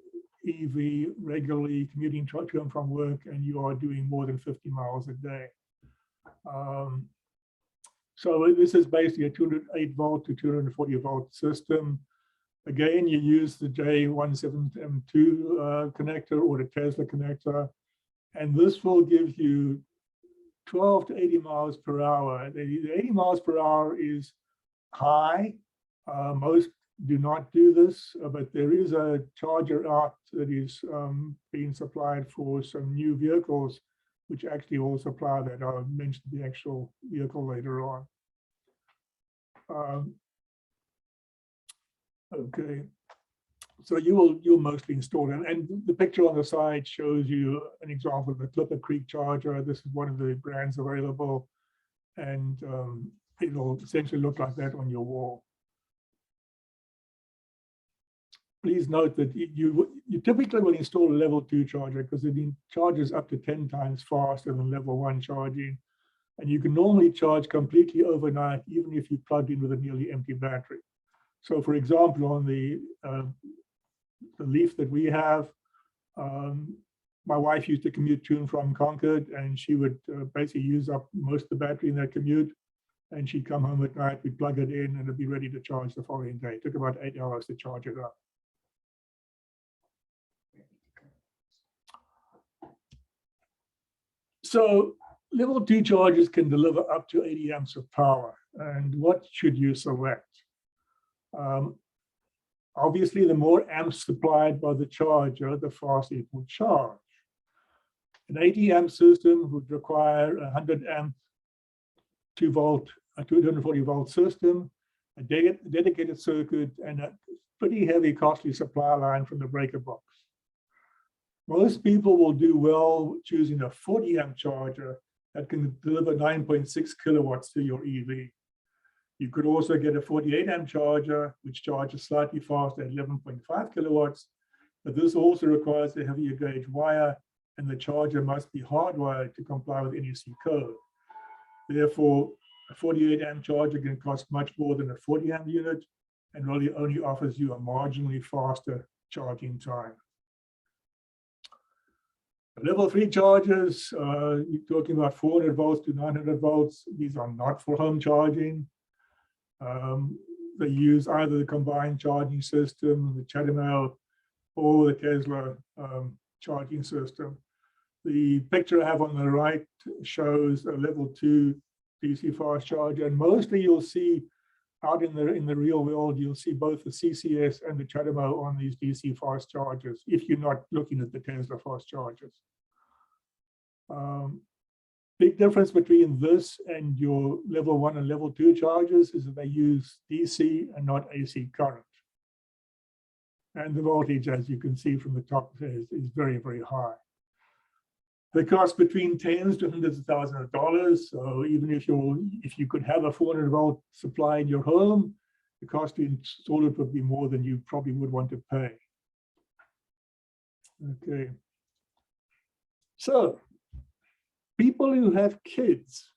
Speaker 2: EV regularly, commuting to and from work, and you are doing more than 50 miles a day. So this is basically a 208 volt to 240 volt system. Again, you use the J17M2 connector or the Tesla connector, and this will give you 12 to 80 miles per hour. The 80 miles per hour is high. Most do not do this, but there is a charger out that is being supplied for some new vehicles, which actually will supply that. I'll mention the actual vehicle later on. Okay, so you'll mostly install it, and the picture on the side shows you an example of the Clipper Creek charger. This is one of the brands available, and it'll essentially look like that on your wall. Please note that you typically will install a level 2 charger because it charges up to 10 times faster than level 1 charging. And you can normally charge completely overnight, even if you plugged in with a nearly empty battery. So for example, on the Leaf that we have, my wife used to commute to and from Concord, and she would basically use up most of the battery in that commute. And she'd come home at night, we'd plug it in, and it'd be ready to charge the following day. It took about 8 hours to charge it up. So level 2 chargers can deliver up to 80 amps of power. And what should you select? Obviously, the more amps supplied by the charger, the faster it will charge. An 80 amp system would require a 100 amp 240 volt system, a dedicated circuit, and a pretty heavy, costly supply line from the breaker box. Most people will do well choosing a 40 amp charger that can deliver 9.6 kilowatts to your EV. You could also get a 48 amp charger, which charges slightly faster at 11.5 kilowatts, but this also requires a heavier gauge wire, and the charger must be hardwired to comply with NHEC code. Therefore, a 48 amp charger can cost much more than a 40 amp unit and really only offers you a marginally faster charging time. Level 3 chargers, you're talking about 400 volts to 900 volts. These are not for home charging. They use either the combined charging system, the Chatham or the Tesla charging system. The picture I have on the right shows a level 2 DC fast charger, and mostly you'll see out in the real world, you'll see both the CCS and the Chatham on these DC fast chargers, if you're not looking at the Tesla fast chargers. Big difference between this and your level 1 and level 2 chargers is that they use DC and not AC current. And the voltage, as you can see from the top, is very, very high. They cost between tens to hundreds of thousands of dollars. So even if you could have a 400 volt supply in your home, the cost to install it would be more than you probably would want to pay. Okay. So people who have kids,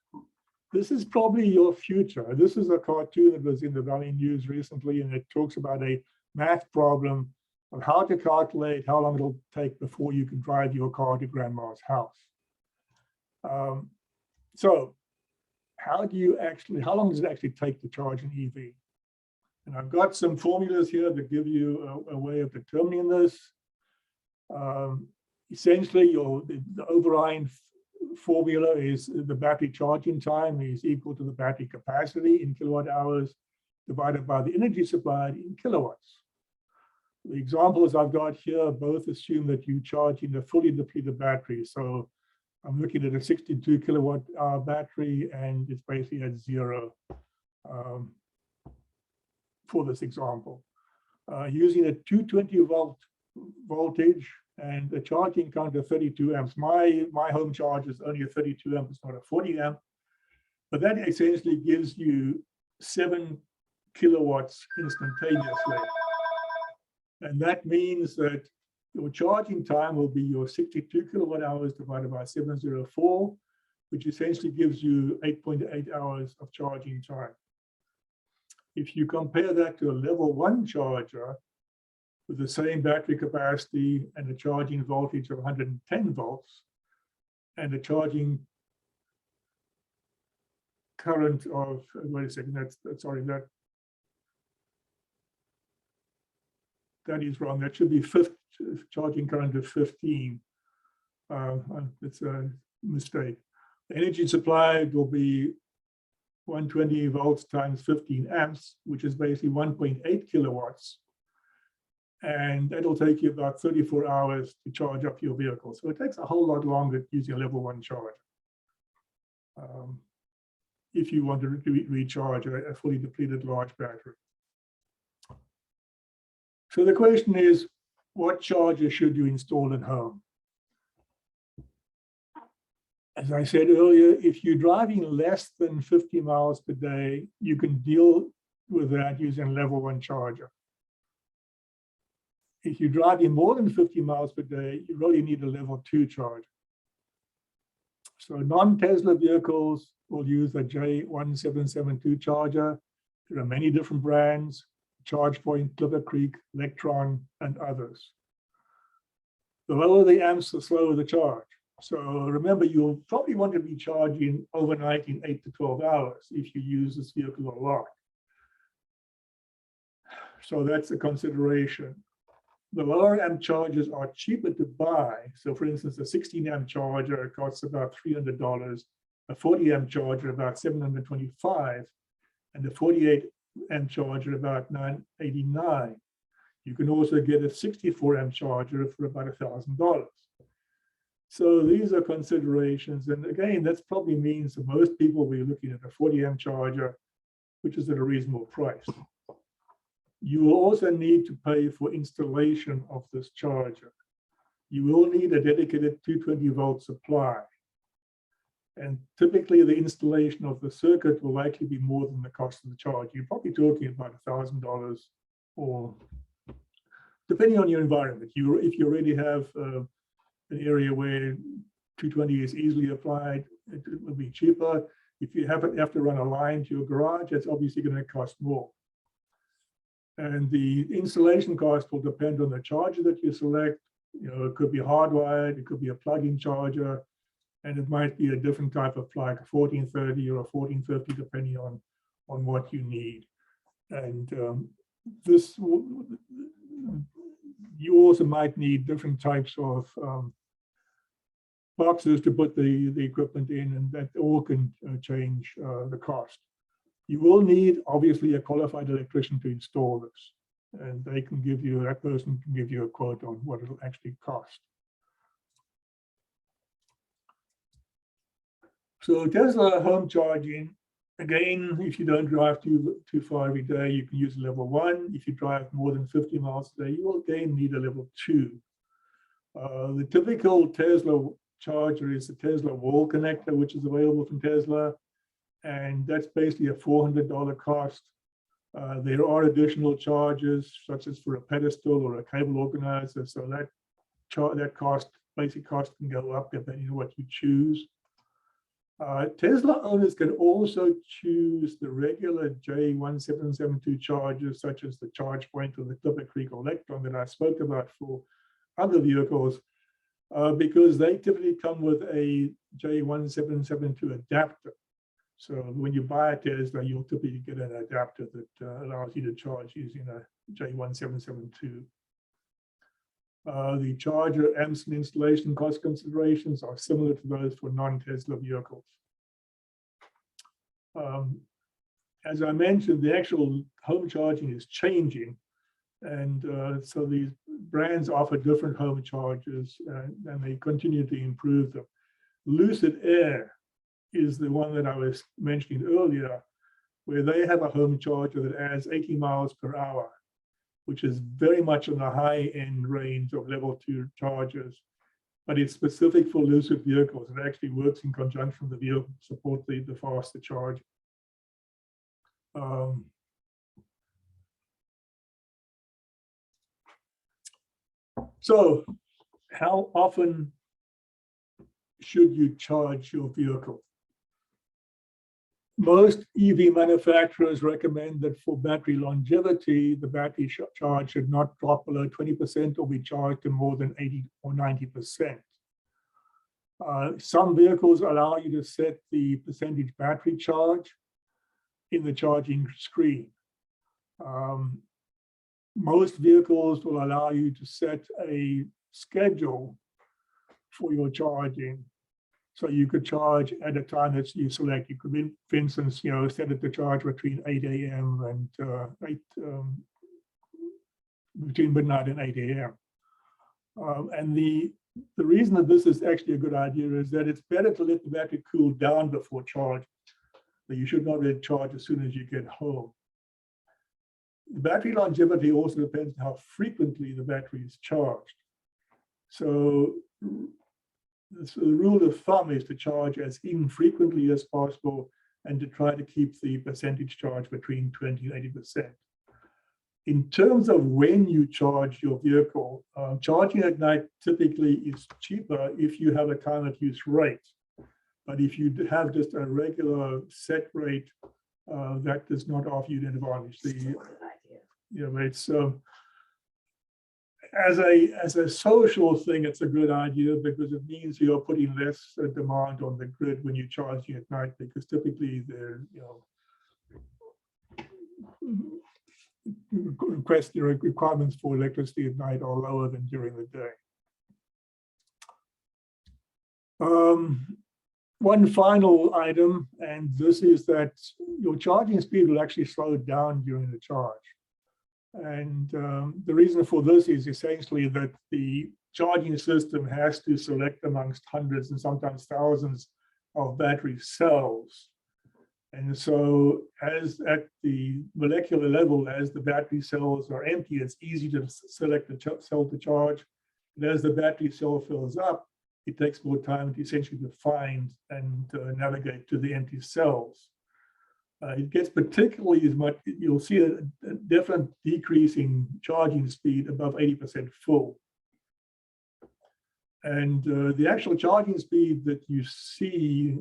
Speaker 2: this is probably your future. This is a cartoon that was in the Valley News recently, and it talks about a math problem of how to calculate how long it'll take before you can drive your car to grandma's house. So how long does it actually take to charge an EV? And I've got some formulas here that give you a way of determining this. Essentially, the overriding formula is the battery charging time is equal to the battery capacity in kilowatt hours divided by the energy supplied in kilowatts. The examples I've got here both assume that you charge in a fully depleted battery. So I'm looking at a 62 kilowatt hour battery, and it's basically at 0 for this example. Using a 220 volt voltage and a charging current of 32 amps. My home charge is only a 32 amp, it's not a 40 amp, but that essentially gives you 7 kilowatts instantaneously. And that means that your charging time will be your 62 kilowatt hours divided by 704, which essentially gives you 8.8 hours of charging time. If you compare that to a level 1 charger with the same battery capacity and a charging voltage of 110 volts and a charging current of, wait a second, that is wrong. That should be charging current of 15. It's a mistake. The energy supplied will be 120 volts times 15 amps, which is basically 1.8 kilowatts. And that'll take you about 34 hours to charge up your vehicle. So it takes a whole lot longer using a level 1 charger. If you want to recharge a fully depleted large battery. So the question is, what charger should you install at home? As I said earlier, if you're driving less than 50 miles per day, you can deal with that using a level 1 charger. If you're driving more than 50 miles per day, you really need a level 2 charger. So non-Tesla vehicles will use a J1772 charger. There are many different brands: ChargePoint, Clipper Creek, Electron, and others. The lower the amps, the slower the charge. So remember, you'll probably want to be charging overnight in 8 to 12 hours if you use this vehicle a lot. So that's a consideration. The lower amp chargers are cheaper to buy. So for instance, a 16 amp charger costs about $300, a 40 amp charger about $725, and a 48 amp charger about $989. You can also get a 64 amp charger for about $1,000. So these are considerations. And again, that probably means that most people will be looking at a 40 amp charger, which is at a reasonable price. You will also need to pay for installation of this charger. You will need a dedicated 220 volt supply. And typically the installation of the circuit will likely be more than the cost of the charge. You're probably talking about $1,000, or depending on your environment. If you already have an area where 220 is easily applied, it will be cheaper. If you have to run a line to your garage, it's obviously going to cost more. And the installation cost will depend on the charger that you select. You know, it could be hardwired, it could be a plug-in charger, and it might be a different type of plug, a 1430 or a 1450, depending on what you need. And you also might need different types of boxes to put the equipment in, and that all can change the cost. You will need, obviously, a qualified electrician to install this, and that person can give you a quote on what it'll actually cost. So Tesla home charging, again, if you don't drive too far every day, you can use a level 1. If you drive more than 50 miles a day, you will again need a level 2. The typical Tesla charger is the Tesla wall connector, which is available from Tesla. And that's basically a $400 cost. There are additional charges, such as for a pedestal or a cable organizer. So that basic cost can go up depending on what you choose. Tesla owners can also choose the regular J1772 chargers, such as the ChargePoint or the Clipper Creek or Electron that I spoke about for other vehicles, because they typically come with a J1772 adapter. So when you buy a Tesla, you'll typically get an adapter that allows you to charge using a J1772. The charger amps and installation cost considerations are similar to those for non-Tesla vehicles. As I mentioned, the actual home charging is changing. And so these brands offer different home chargers, and they continue to improve them. Lucid Air is the one that I was mentioning earlier, where they have a home charger that adds 80 miles per hour, which is very much on the high-end range of level 2 chargers, but it's specific for Lucid vehicles. It actually works in conjunction with the vehicle to support the faster charge. So how often should you charge your vehicle? Most EV manufacturers recommend that for battery longevity, the battery charge should not drop below 20% or be charged to more than 80 or 90%. Some vehicles allow you to set the percentage battery charge in the charging screen. Most vehicles will allow you to set a schedule for your charging. So you could charge at a time that you select. You could, for instance, set it to charge between 8 a.m. and between midnight and 8 a.m. And the reason that this is actually a good idea is that it's better to let the battery cool down before charge. But you should not let it charge as soon as you get home. The battery longevity also depends on how frequently the battery is charged. So the rule of thumb is to charge as infrequently as possible and to try to keep the percentage charge between 20 and 80%. In terms of when you charge your vehicle, charging at night typically is cheaper if you have a time of use rate. But if you have just a regular set rate, that does not offer you an advantage. It's as a social thing, it's a good idea because it means you're putting less demand on the grid when you're charging at night, because typically the requirements for electricity at night are lower than during the day. One final item, and this is that your charging speed will actually slow down during the charge. And the reason for this is essentially that the charging system has to select amongst hundreds and sometimes thousands of battery cells. And so as at the molecular level, as the battery cells are empty, it's easy to select the cell to charge. And as the battery cell fills up, it takes more time to essentially to find and navigate to the empty cells. It gets particularly as much, you'll see a definite decrease in charging speed above 80% full. And the actual charging speed that you see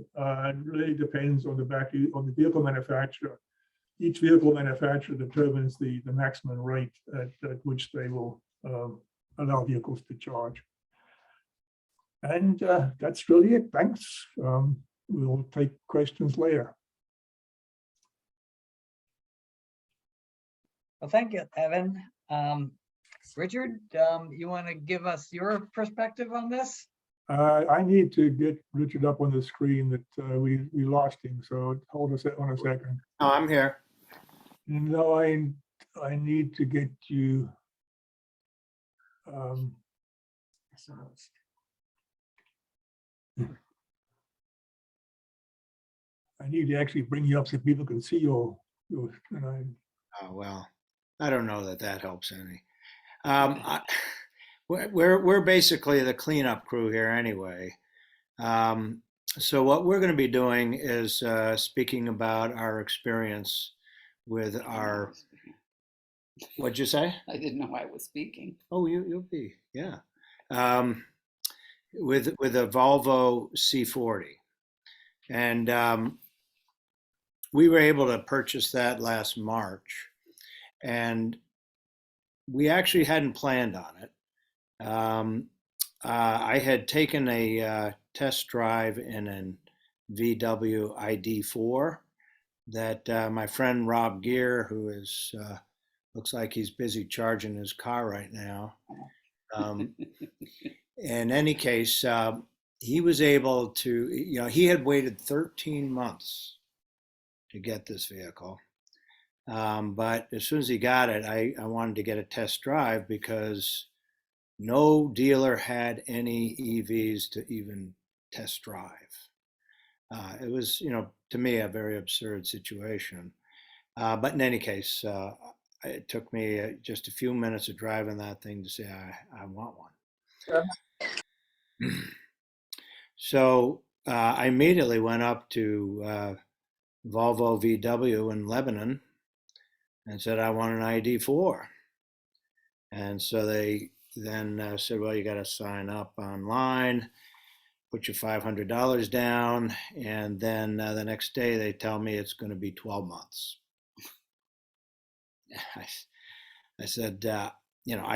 Speaker 2: really depends on the battery, on the vehicle manufacturer. Each vehicle manufacturer determines the maximum rate at which they will allow vehicles to charge. And that's really it. Thanks. We'll take questions later.
Speaker 1: Well, thank you, Evan. Richard, you want to give us your perspective on this?
Speaker 2: I need to get Richard up on the screen that we lost him. So hold us on a second.
Speaker 8: Oh, I'm here.
Speaker 2: No, I need to get you. I need to actually bring you up so people can see your
Speaker 8: Oh, well, I don't know that that helps any. We're basically the cleanup crew here anyway. So what we're going to be doing is speaking about our experience with our. What'd you say?
Speaker 9: I didn't know I was speaking.
Speaker 8: Oh, you'll be, yeah. With a Volvo C40, and we were able to purchase that last March, and we actually hadn't planned on it. I had taken a test drive in an VW ID4 that my friend Rob Gear, who is looks like he's busy charging his car right now. In any case, he was able to, he had waited 13 months to get this vehicle. But as soon as he got it, I wanted to get a test drive because no dealer had any EVs to even test drive. It was, to me, a very absurd situation. But in any case, it took me just a few minutes of driving that thing to say, I want one. Yeah. So I immediately went up to Volvo VW in Lebanon and said, I want an ID4. And so they then said, well, you got to sign up online. put your $500 down, and then the next day they tell me it's going to be 12 months. I said, I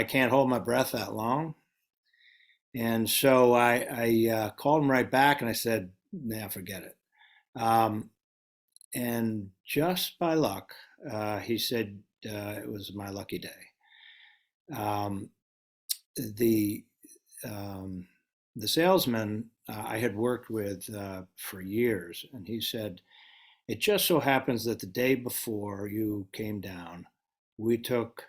Speaker 8: can't hold my breath that long. And so I called him right back and I said, nah, forget it. And just by luck, he said it was my lucky day. The salesman I had worked with for years, and he said, it just so happens that the day before you came down, we took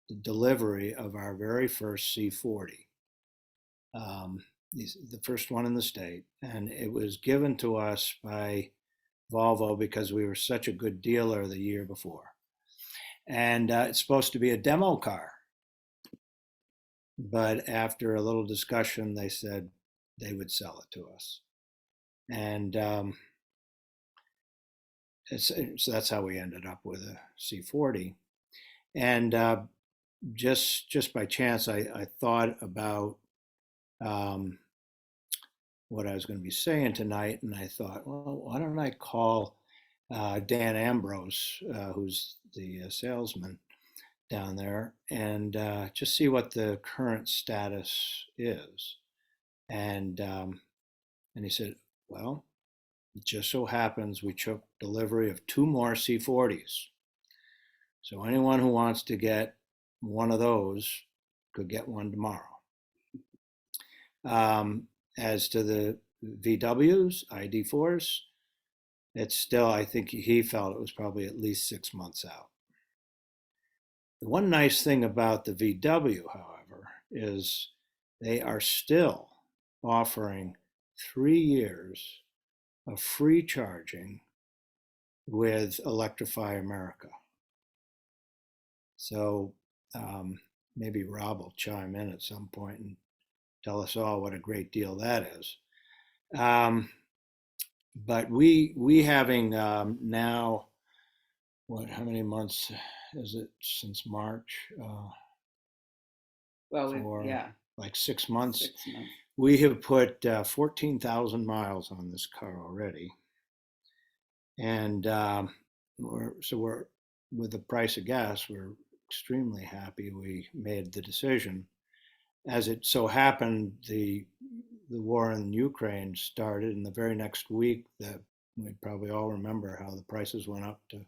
Speaker 8: the delivery of our very first C40, the first one in the state, and it was given to us by Volvo because we were such a good dealer the year before. And it's supposed to be a demo car. But after a little discussion, they said they would sell it to us. And so that's how we ended up with a C40. And just by chance, I thought about what I was going to be saying tonight, and I thought, well, why don't I call Dan Ambrose, who's the salesman down there, and just see what the current status is. And he said, well, it just so happens we took delivery of 2 more C40s. So anyone who wants to get one of those could get one tomorrow. As to the VWs, ID4s, it's still, I think he felt it was probably at least 6 months out. The one nice thing about the VW, however, is they are still offering 3 years of free charging with Electrify America. So maybe Rob will chime in at some point and tell us all what a great deal that is. But we having now, how many months is it since March? Like 6 months.
Speaker 9: 6 months.
Speaker 8: We have put 14,000 miles on this car already. And we're with the price of gas, we're extremely happy we made the decision. As it so happened, the war in Ukraine started, and the very next week, that we probably all remember how the prices went up to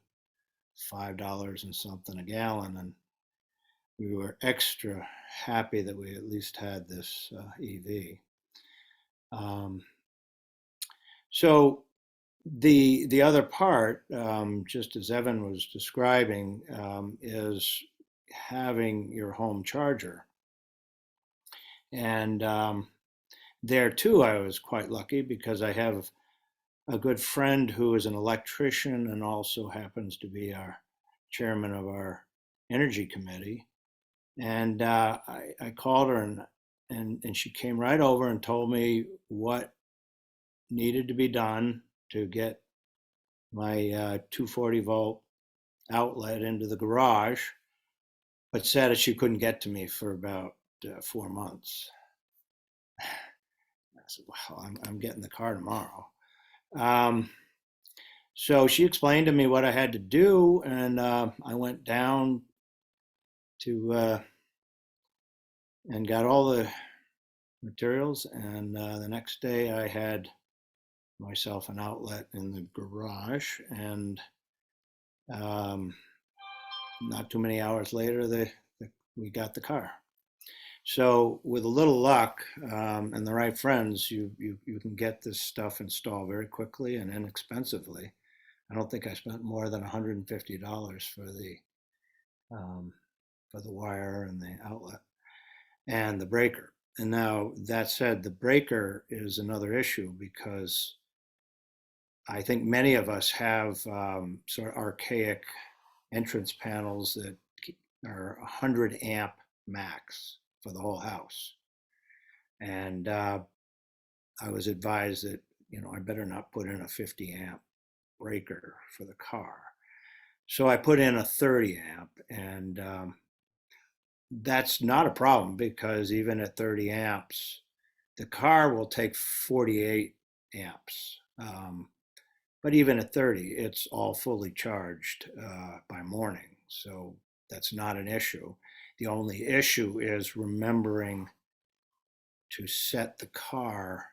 Speaker 8: $5 and something a gallon, and we were extra happy that we at least had this EV. So the other part, just as Evan was describing, is having your home charger. And there too, I was quite lucky because I have a good friend who is an electrician and also happens to be our chairman of our energy committee. And I called her and she came right over and told me what needed to be done to get my 240 volt outlet into the garage, but said that she couldn't get to me for about 4 months. I said, well, I'm getting the car tomorrow. So she explained to me what I had to do, and I went down to and got all the materials, and the next day I had myself an outlet in the garage, and not too many hours later we got the car. So with a little luck and the right friends, you can get this stuff installed very quickly and inexpensively. I don't think I spent more than $150 for the wire and the outlet and the breaker. And now that said, the breaker is another issue because I think many of us have sort of archaic entrance panels that are 100 amp max for the whole house. And I was advised that, I better not put in a 50 amp breaker for the car. So I put in a 30 amp, and that's not a problem because even at 30 amps, the car will take 48 amps. But even at 30, it's all fully charged by morning. So that's not an issue. The only issue is remembering to set the car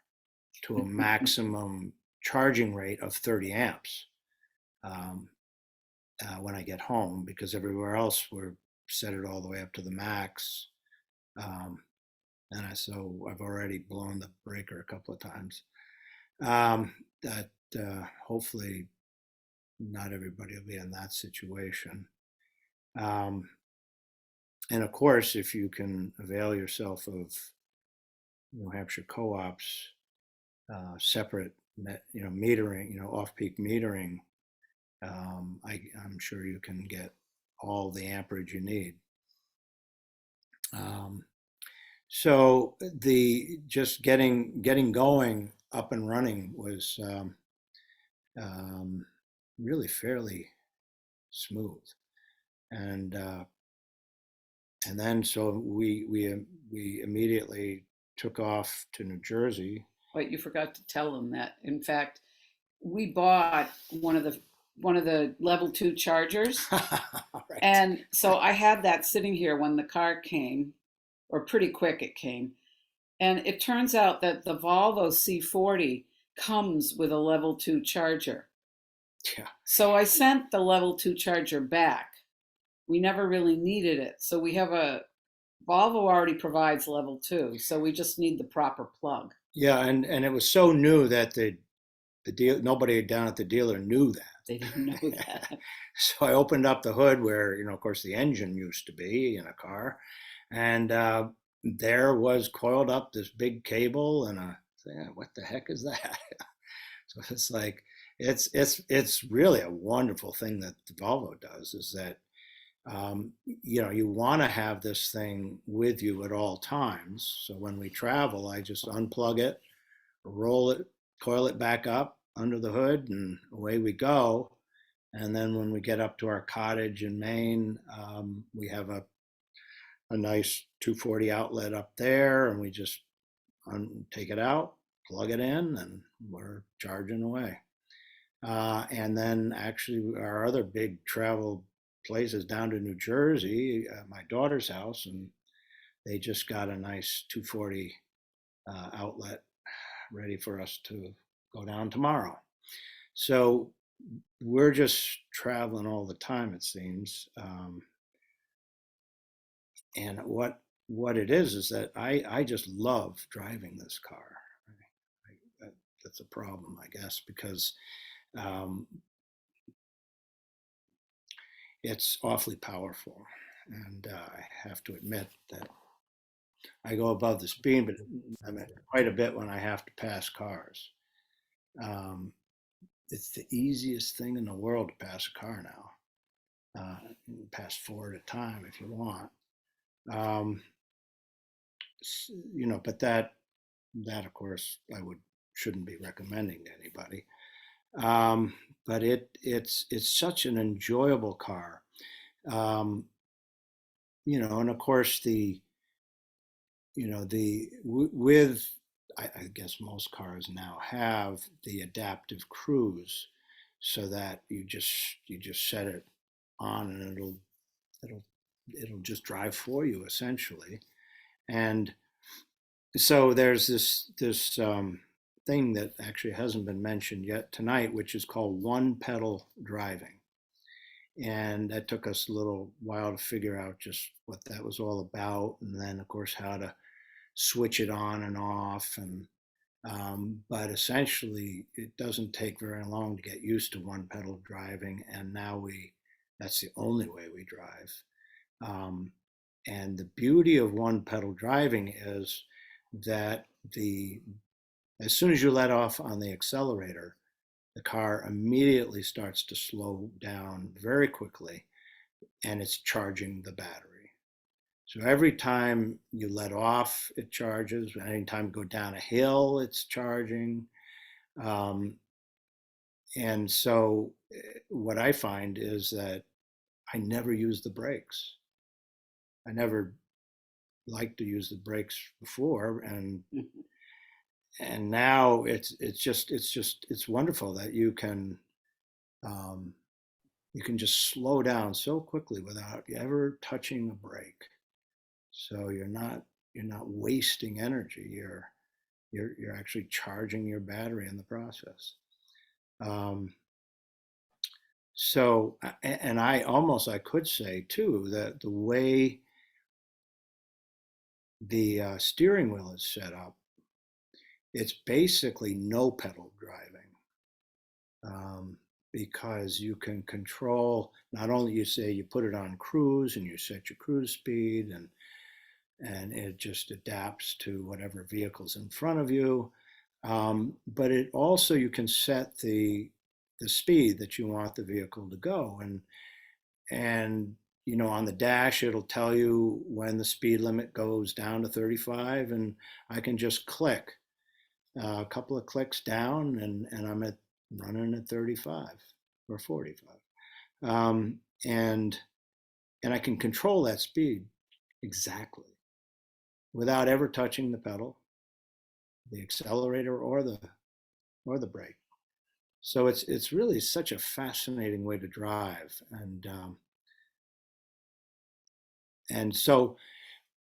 Speaker 8: to a maximum charging rate of 30 amps when I get home, because everywhere else we're set it all the way up to the max. So I've already blown the breaker a couple of times. That hopefully not everybody will be in that situation. And of course, if you can avail yourself of New Hampshire co-ops, separate, metering, off-peak metering, I'm sure you can get all the amperage you need. So just getting going, up and running was really fairly smooth, and then so we immediately took off to New Jersey.
Speaker 9: But you forgot to tell them that, in fact, we bought one of the level 2 chargers.
Speaker 8: Right.
Speaker 9: And so I had that sitting here when the car came, or pretty quick it came. And it turns out that the Volvo C40 comes with a level 2 charger.
Speaker 8: Yeah.
Speaker 9: So I sent the level 2 charger back. We never really needed it. So we have Volvo already provides level 2. So we just need the proper plug.
Speaker 8: Yeah, and it was so new that the nobody down at the dealer knew that.
Speaker 9: They didn't know that.
Speaker 8: So I opened up the hood where, of course, the engine used to be in a car, and there was coiled up this big cable, and what the heck is that? So it's like it's really a wonderful thing that the Volvo does, is that you want to have this thing with you at all times. So when we travel, I just unplug it, roll it, coil it back up under the hood, and away we go. And then when we get up to our cottage in Maine, we have a nice 240 outlet up there, and we just take it out, plug it in, and we're charging away. And then actually our other big travel places down to New Jersey, my daughter's house, and they just got a nice 240 outlet ready for us to go down tomorrow. So we're just traveling all the time, it seems. And what it is that I just love driving this car. That's a problem, I guess, because it's awfully powerful, and I have to admit that I go above the speed, but I mean quite a bit when I have to pass cars. It's the easiest thing in the world to pass a car now. Pass 4 at a time if you want. But that of course I shouldn't be recommending to anybody. But it's such an enjoyable car. And of course I guess most cars now have the adaptive cruise, so that you just set it on and it'll just drive for you, essentially. And so there's this thing that actually hasn't been mentioned yet tonight, which is called one pedal driving. And that took us a little while to figure out just what that was all about, and then of course how to switch it on and off. And but essentially it doesn't take very long to get used to one pedal driving, and now that's the only way we drive. And the beauty of one pedal driving is that as soon as you let off on the accelerator, the car immediately starts to slow down very quickly, and it's charging the battery. So every time you let off, it charges. Anytime you go down a hill, it's charging. And so what I find is that I never use the brakes. I never liked to use the brakes before, now it's wonderful that you can just slow down so quickly without ever touching a brake. So you're not wasting energy. You're actually charging your battery in the process. So, and I could say too that the way the steering wheel is set up, it's basically no pedal driving, because you can control, not only you say you put it on cruise and you set your cruise speed, and it just adapts to whatever vehicle's in front of you, but it also, you can set the speed that you want the vehicle to go, and you know, on the dash it'll tell you when the speed limit goes down to 35, and I can just click a couple of clicks down, and I'm running at 35 or 45, and I can control that speed exactly without ever touching the pedal, the accelerator, or the brake. So it's really such a fascinating way to drive, and so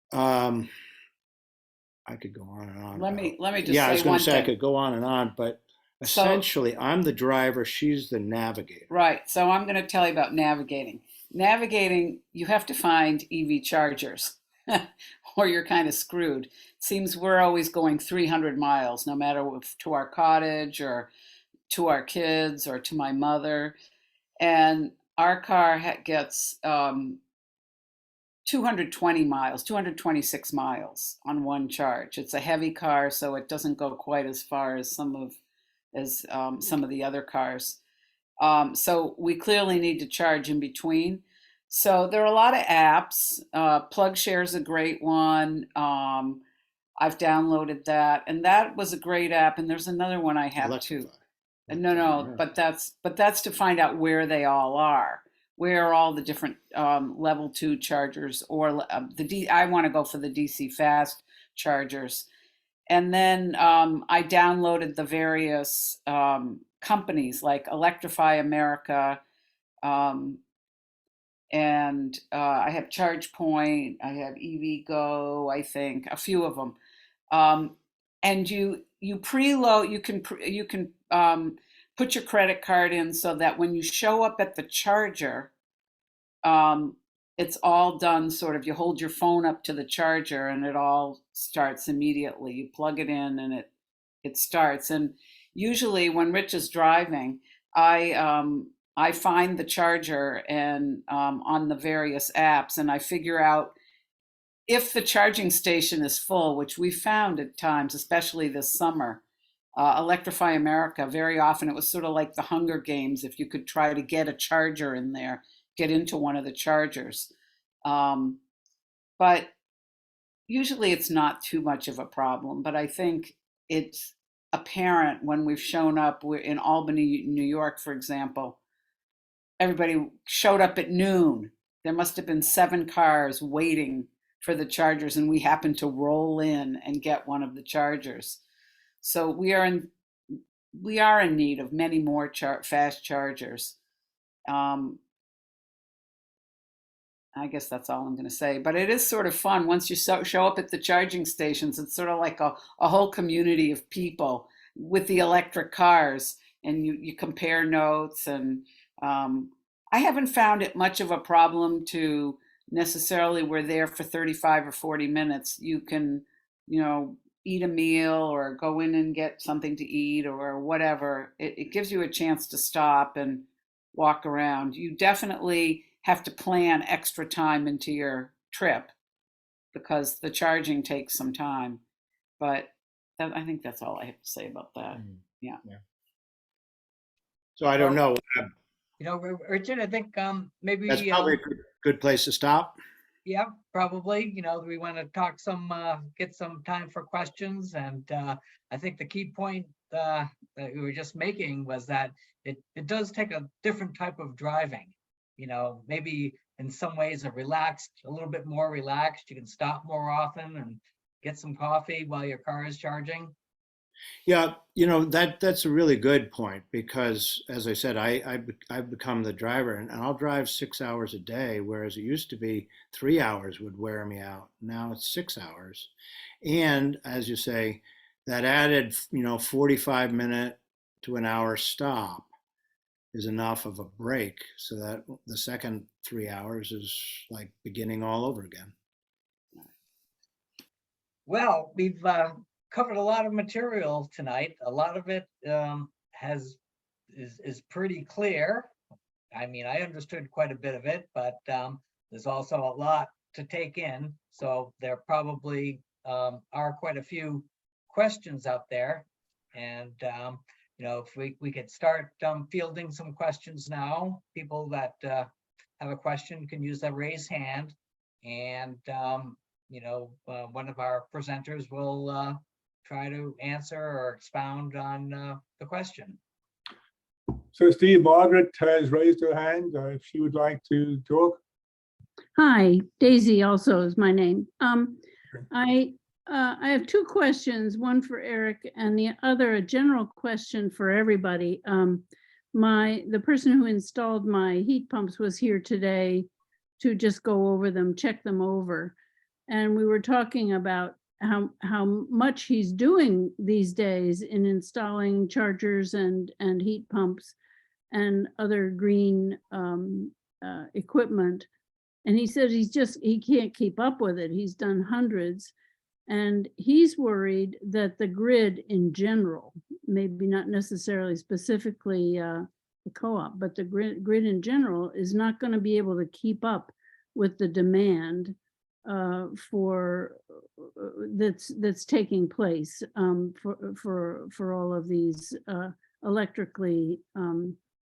Speaker 8: I could go on and on.
Speaker 9: Let me just
Speaker 8: yeah, I was
Speaker 9: say
Speaker 8: going
Speaker 9: one
Speaker 8: to say I
Speaker 9: thing.
Speaker 8: could go on and on, but
Speaker 9: So-
Speaker 8: essentially I'm the driver, she's the navigator.
Speaker 9: Right. So I'm going to tell you about navigating. Navigating, you have to find EV chargers or you're kind of screwed. It seems we're always going 300 miles, no matter if to our cottage or to our kids or to my mother. And our car gets 220 miles, 226 miles on one charge. It's a heavy car, so it doesn't go quite as far as some of the other cars. So we clearly need to charge in between. So there are a lot of apps. PlugShare is a great one. I've downloaded that, and that was a great app. And there's another one I have too. No, but that's to find out where they all are. Where are all the different level 2 chargers, or I want to go for the DC fast chargers. And then I downloaded the various companies like Electrify America, and I have ChargePoint, I have EVgo, I think, a few of them. And you preload, you can put your credit card in so that when you show up at the charger, it's all done sort of, you hold your phone up to the charger and it all starts immediately. You plug it in and it starts. And usually when Rich is driving, I find the charger and on the various apps, and I figure out if the charging station is full, which we found at times, especially this summer. Electrify America, very often it was sort of like the Hunger Games. If you could try to get a charger in there, get into one of the chargers. But usually it's not too much of a problem, but I think it's apparent when we've shown up. We're in Albany, New York, for example. Everybody showed up at noon. There must have been 7 cars waiting for the chargers, and we happened to roll in and get one of the chargers. So we are in need of many more fast chargers. I guess that's all I'm going to say. But it is sort of fun once you show up at the charging stations. It's sort of like a whole community of people with the electric cars, and you compare notes. And I haven't found it much of a problem to necessarily we're there for 35 or 40 minutes. You can, eat a meal or go in and get something to eat or whatever. It gives you a chance to stop and walk around. You definitely have to plan extra time into your trip because the charging takes some time. But I think that's all I have to say about that. Yeah.
Speaker 8: So I don't know.
Speaker 1: Richard, I think maybe
Speaker 8: That's probably a good place to stop.
Speaker 1: Yeah, probably. We want to talk get some time for questions. And I think the key point that we were just making was that it does take a different type of driving. Maybe in some ways a little bit more relaxed. You can stop more often and get some coffee while your car is charging.
Speaker 8: Yeah, that's a really good point because, as I said, I've become the driver, and I'll drive 6 hours a day, whereas it used to be 3 hours would wear me out. Now it's 6 hours, and as you say, that added 45-minute to an hour stop is enough of a break, so that the second 3 hours is like beginning all over again.
Speaker 1: Well, we've covered a lot of material tonight. A lot of it is pretty clear. I mean, I understood quite a bit of it, but there's also a lot to take in. So there probably are quite a few questions out there. And if we could start fielding some questions now, people that have a question can use the raise hand, and one of our presenters will try to answer or expound on the question.
Speaker 2: So Steve, Margaret has raised her hand if she would like to talk.
Speaker 5: Hi, Daisy also is my name. I have two questions, one for Eric and the other a general question for everybody. The person who installed my heat pumps was here today to just go over them, check them over. And we were talking about how much he's doing these days in installing chargers and heat pumps and other green equipment. And he said he can't keep up with it. He's done hundreds. And he's worried that the grid in general, maybe not necessarily specifically the co-op, but the grid in general is not going to be able to keep up with the demand that's taking place for all of these electrically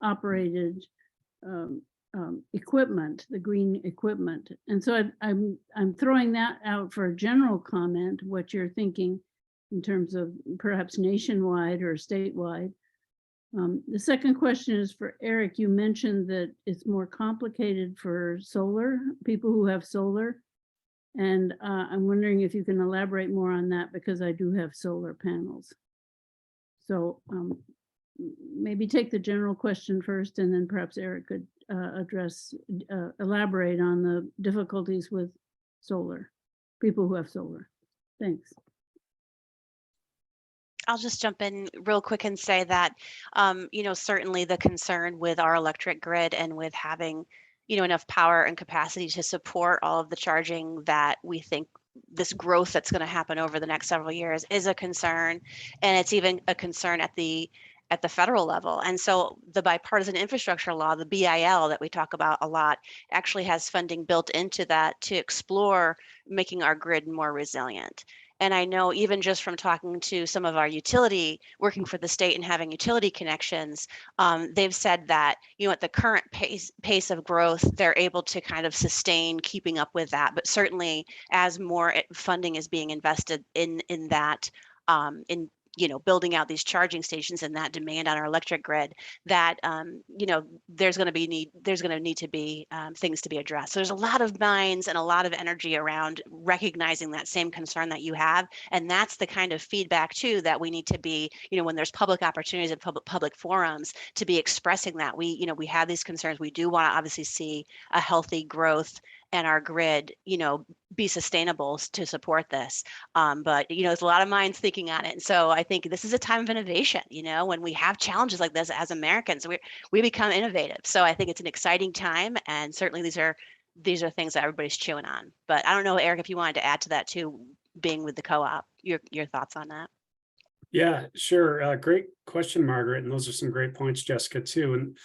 Speaker 5: operated equipment, the green equipment. And so I'm throwing that out for a general comment, what you're thinking in terms of perhaps nationwide or statewide. The second question is for Eric. You mentioned that it's more complicated for solar, people who have solar. And I'm wondering if you can elaborate more on that, because I do have solar panels. So maybe take the general question first, and then perhaps Eric could elaborate on the difficulties with solar, people who have solar. Thanks.
Speaker 3: I'll just jump in real quick and say that, certainly the concern with our electric grid and with having, enough power and capacity to support all of the charging that we think this growth that's going to happen over the next several years is a concern. And it's even a concern at the federal level. And so the bipartisan infrastructure law, the BIL that we talk about a lot, actually has funding built into that to explore making our grid more resilient. And I know even just from talking to some of our working for the state and having utility connections, they've said that, at the current pace of growth, they're able to kind of sustain keeping up with that. But certainly as more funding is being invested in that, building out these charging stations and that demand on our electric grid, that there's going to need to be things to be addressed. So there's a lot of minds and a lot of energy around recognizing that same concern that you have, and that's the kind of feedback too that we need to be, when there's public opportunities and public forums, to be expressing that we have these concerns. We do want to obviously see a healthy growth and our grid, be sustainable to support this. But, there's a lot of minds thinking on it. And so I think this is a time of innovation, when we have challenges like this as Americans, we become innovative. So I think it's an exciting time. And certainly these are things that everybody's chewing on. But I don't know, Eric, if you wanted to add to that too, being with the co-op, your thoughts on that.
Speaker 4: Yeah, sure. Great question, Margaret. And those are some great points, Jessica, too. And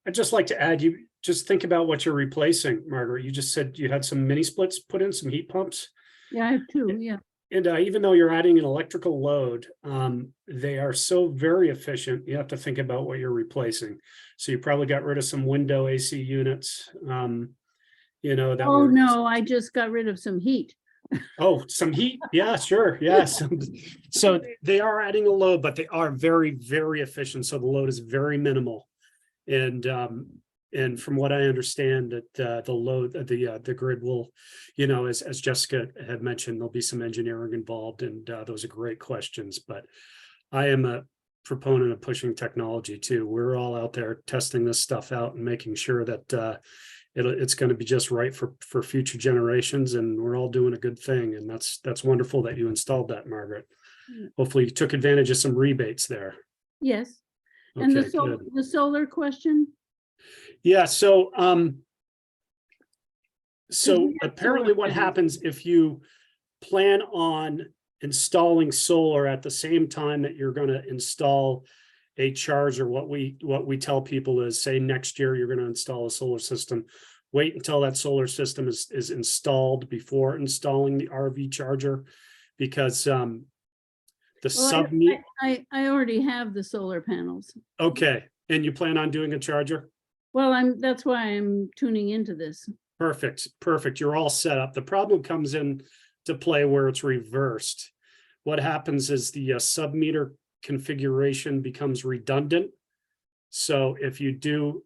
Speaker 4: I'd just like to add, you just think about what you're replacing, Margaret. You just said you had some mini splits put in, some heat pumps.
Speaker 5: Yeah, I have two, yeah.
Speaker 4: And even though you're adding an electrical load, they are so very efficient. You have to think about what you're replacing. So you probably got rid of some window AC units,
Speaker 5: No, I just got rid of some heat.
Speaker 4: Oh, some heat. Yeah, sure. Yes. So they are adding a load, but they are very, very efficient. So the load is very minimal. And from what I understand, that the load, the grid will, as Jessica had mentioned, there'll be some engineering involved, and those are great questions. But I am a proponent of pushing technology too. We're all out there testing this stuff out and making sure that it's going to be just right for future generations, and we're all doing a good thing. And that's wonderful that you installed that, Margaret. Hopefully you took advantage of some rebates there.
Speaker 5: Yes. And
Speaker 4: Okay, good.
Speaker 5: the solar question?
Speaker 4: Yeah, so
Speaker 5: we have
Speaker 4: apparently
Speaker 5: solar
Speaker 4: what
Speaker 5: panels.
Speaker 4: happens if you plan on installing solar at the same time that you're going to install a charger, what we tell people is, say next year you're going to install a solar system, wait until that solar system is installed before installing the RV charger, because the sub meter.
Speaker 5: I already have the solar panels.
Speaker 4: Okay, and you plan on doing a charger?
Speaker 5: Well, that's why I'm tuning into this.
Speaker 4: Perfect. You're all set up. The problem comes in to play where it's reversed. What happens is the sub-meter configuration becomes redundant. So if you do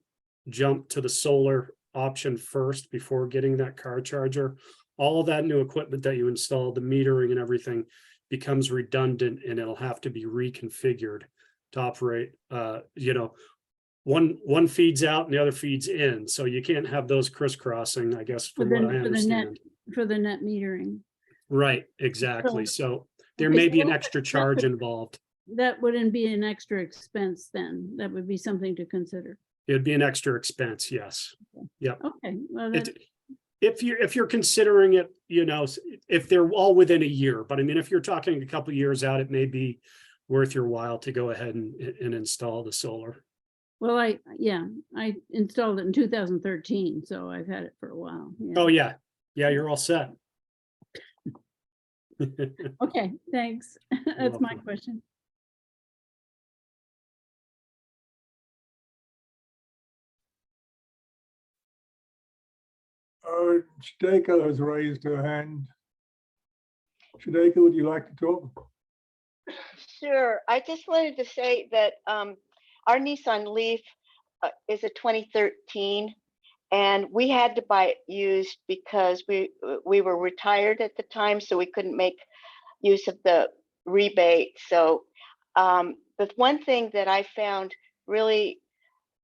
Speaker 4: jump to the solar option first before getting that car charger, all of that new equipment that you installed, the metering and everything, becomes redundant, and it'll have to be reconfigured to operate. One feeds out and the other feeds in, so you can't have those crisscrossing, I guess, from what I understand.
Speaker 5: For the net metering.
Speaker 4: Right, exactly. So there
Speaker 5: Okay,
Speaker 4: may
Speaker 5: so
Speaker 4: be an
Speaker 5: that-
Speaker 4: extra charge involved.
Speaker 5: That wouldn't be an extra expense then. That would be something to consider.
Speaker 4: It'd be an extra expense, yes. Yep.
Speaker 5: Okay, well, that,
Speaker 4: If you're considering it, if they're all within a year, but I mean, if you're talking a couple of years out, it may be worth your while to go ahead and install the solar.
Speaker 5: well, I installed it in 2013, so I've had it for a while.
Speaker 4: Oh, yeah. Yeah, you're all set.
Speaker 5: Okay, thanks. That's my
Speaker 4: welcome.
Speaker 5: question.
Speaker 2: Shadeka has raised her hand. Shadeka, would you like to talk?
Speaker 10: Sure. I just wanted to say that our Nissan Leaf is a 2013, and we had to buy it used because we were retired at the time, so we couldn't make use of the rebate. So the one thing that I found really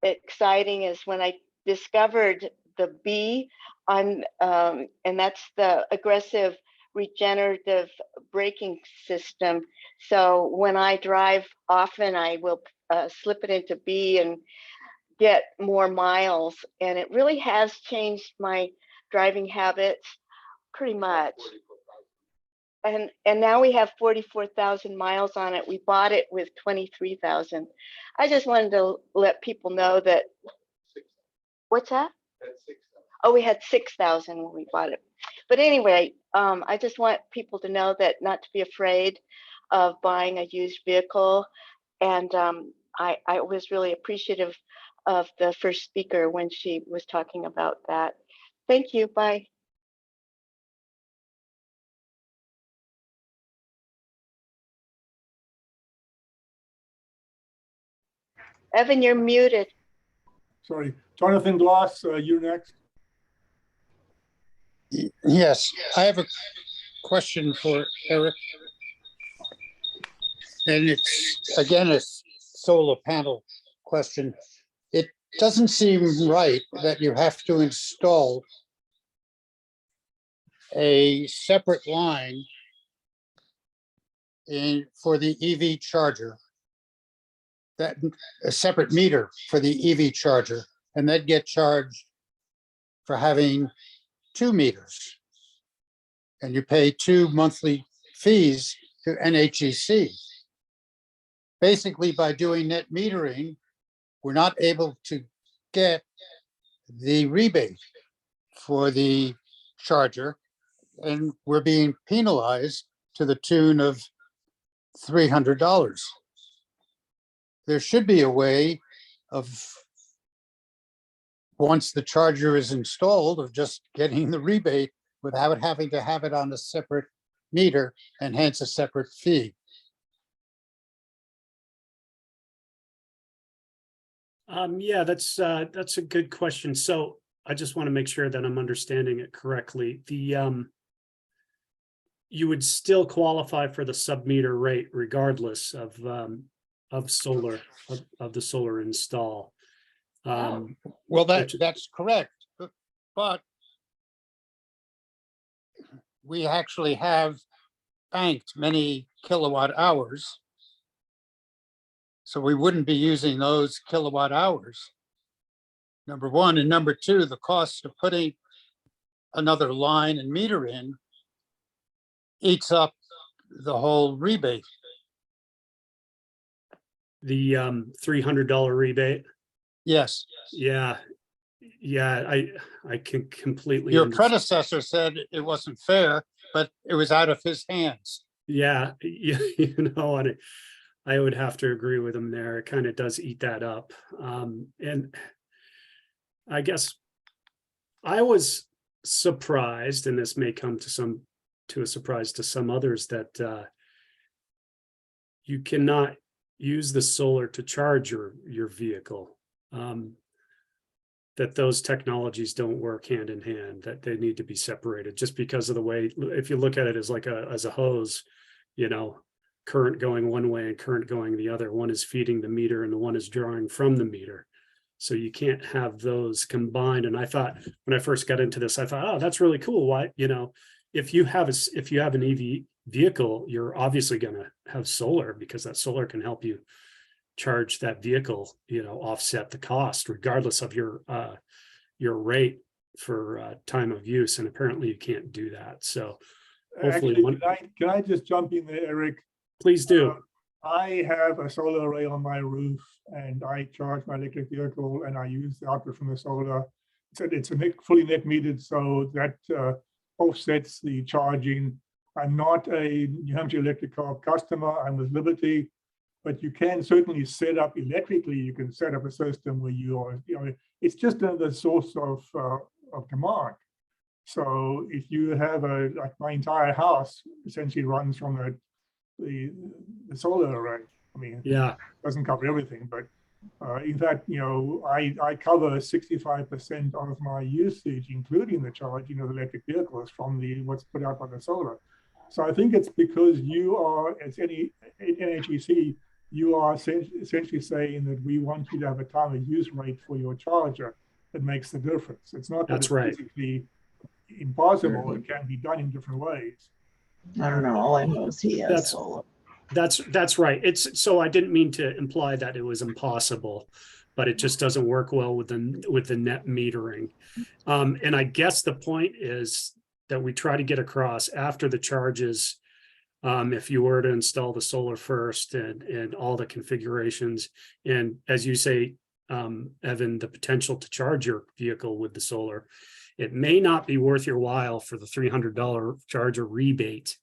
Speaker 10: exciting is when I discovered the B on, and that's the aggressive regenerative braking system. So when I drive often, I will slip it into B and get more miles. And it really has changed my driving habits pretty much. And now we have 44,000 miles on it. We bought it with 23,000. I just wanted to let people know that. What's that? Oh, we had 6,000 when we bought it. But anyway, I just want people to know that not to be afraid of buying a used vehicle. And I was really appreciative of the first speaker when she was talking about that. Thank you. Bye. Evan, you're muted.
Speaker 2: Sorry, Jonathan Glass, you're next.
Speaker 11: Yes, I have a question for Eric. And it's, again, a solar panel question. It doesn't seem right that you have to install a separate line for the EV charger, that a separate meter for the EV charger, and then get charged for having 2 meters. And you pay 2 monthly fees to NHEC. Basically, by doing net metering, we're not able to get the rebate for the charger, and we're being penalized to the tune of $300. There should be a way of, once the charger is installed, of just getting the rebate without having to have it on a separate meter and hence a separate fee.
Speaker 4: Yeah, that's a good question. So I just want to make sure that I'm understanding it correctly. you would still qualify for the sub-meter rate regardless of solar, of the solar install.
Speaker 11: Well,
Speaker 4: Which-
Speaker 11: that's correct, but we actually have banked many kilowatt hours. So we wouldn't be using those kilowatt hours. Number one, and number two, the cost of putting another line and meter in eats up the whole rebate.
Speaker 4: The $300 rebate.
Speaker 11: Yes,
Speaker 4: Yeah. I can completely.
Speaker 11: your
Speaker 4: understand.
Speaker 11: predecessor said it wasn't fair, but it was out of his hands.
Speaker 4: Yeah, you know, and I would have to agree with him there. It kind of does eat that up. And I guess I was surprised, and this may come to a surprise to some others, that you cannot use the solar to charge your vehicle. That those technologies don't work hand in hand, that they need to be separated just because of the way, if you look at it as like as a hose, you know, current going one way and current going the other. One is feeding the meter and the one is drawing from the meter. So you can't have those combined. And I thought, when I first got into this, I thought, oh, that's really cool. Why, you know, if you have an EV vehicle, you're obviously going to have solar, because that solar can help you charge that vehicle, you know, offset the cost regardless of your rate for time of use. And apparently you can't do that. So hopefully
Speaker 2: Actually, can I just jump in there, Eric?
Speaker 4: Please do.
Speaker 2: I have a solar array on my roof, and I charge my electric vehicle, and I use the output from the solar. It's a fully net metered, so that offsets the charging. I'm not a New Hampshire Electric Co-op customer. I'm with Liberty, but you can certainly set up electrically. You can set up a system where you are, you know, it's just another source of demand. So if you have like my entire house essentially runs from the solar array. I mean,
Speaker 4: Yeah,
Speaker 2: it doesn't cover everything, but in fact, you know, I cover 65% of my usage, including the charging of electric vehicles, from what's put out by the solar. So I think it's because you are, as any NHEC, you are essentially saying that we want you to have a time of use rate for your charger that makes the difference. It's not that
Speaker 4: That's
Speaker 2: it's
Speaker 4: right.
Speaker 2: physically impossible. It can be done in different ways.
Speaker 12: I don't know. All I know is he has
Speaker 4: That's-
Speaker 12: solar.
Speaker 4: That's right. So I didn't mean to imply that it was impossible, but it just doesn't work well with the net metering. And I guess the point is that we try to get across after the charges, if you were to install the solar first and all the configurations, and as you say, Evan, the potential to charge your vehicle with the solar, it may not be worth your while for the $300 charger rebate.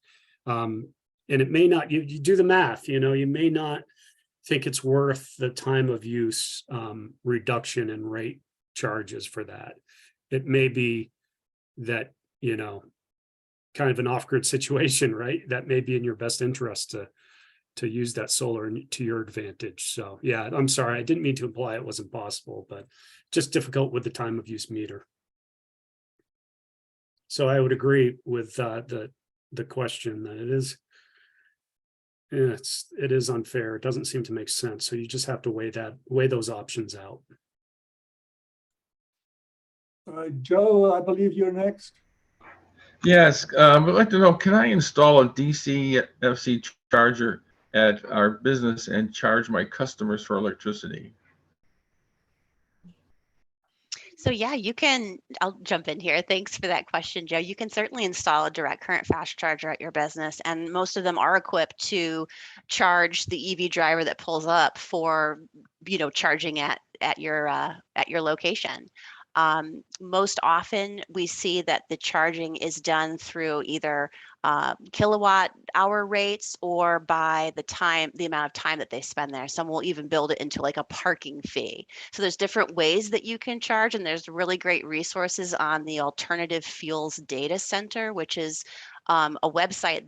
Speaker 4: And it may not, you do the math, you know, you may not think it's worth the time of use reduction in rate charges for that. It may be that, you know, kind of an off-grid situation, right? That may be in your best interest to use that solar to your advantage. So yeah, I'm sorry, I didn't mean to imply it wasn't possible, but just difficult with the time of use meter. So I would agree with the question that it is unfair. It doesn't seem to make sense. So you just have to weigh those options out.
Speaker 2: Joe, I believe you're next.
Speaker 13: Yes, I'd like to know, can I install a DC-FC charger at our business and charge my customers for electricity?
Speaker 3: So yeah, you can, I'll jump in here. Thanks for that question, Joe. You can certainly install a direct current fast charger at your business, and most of them are equipped to charge the EV driver that pulls up for, you know, charging at your location. Most often we see that the charging is done through either kilowatt hour rates or by the amount of time that they spend there. Some will even build it into like a parking fee. So there's different ways that you can charge, and there's really great resources on the Alternative Fuels Data Center, which is a website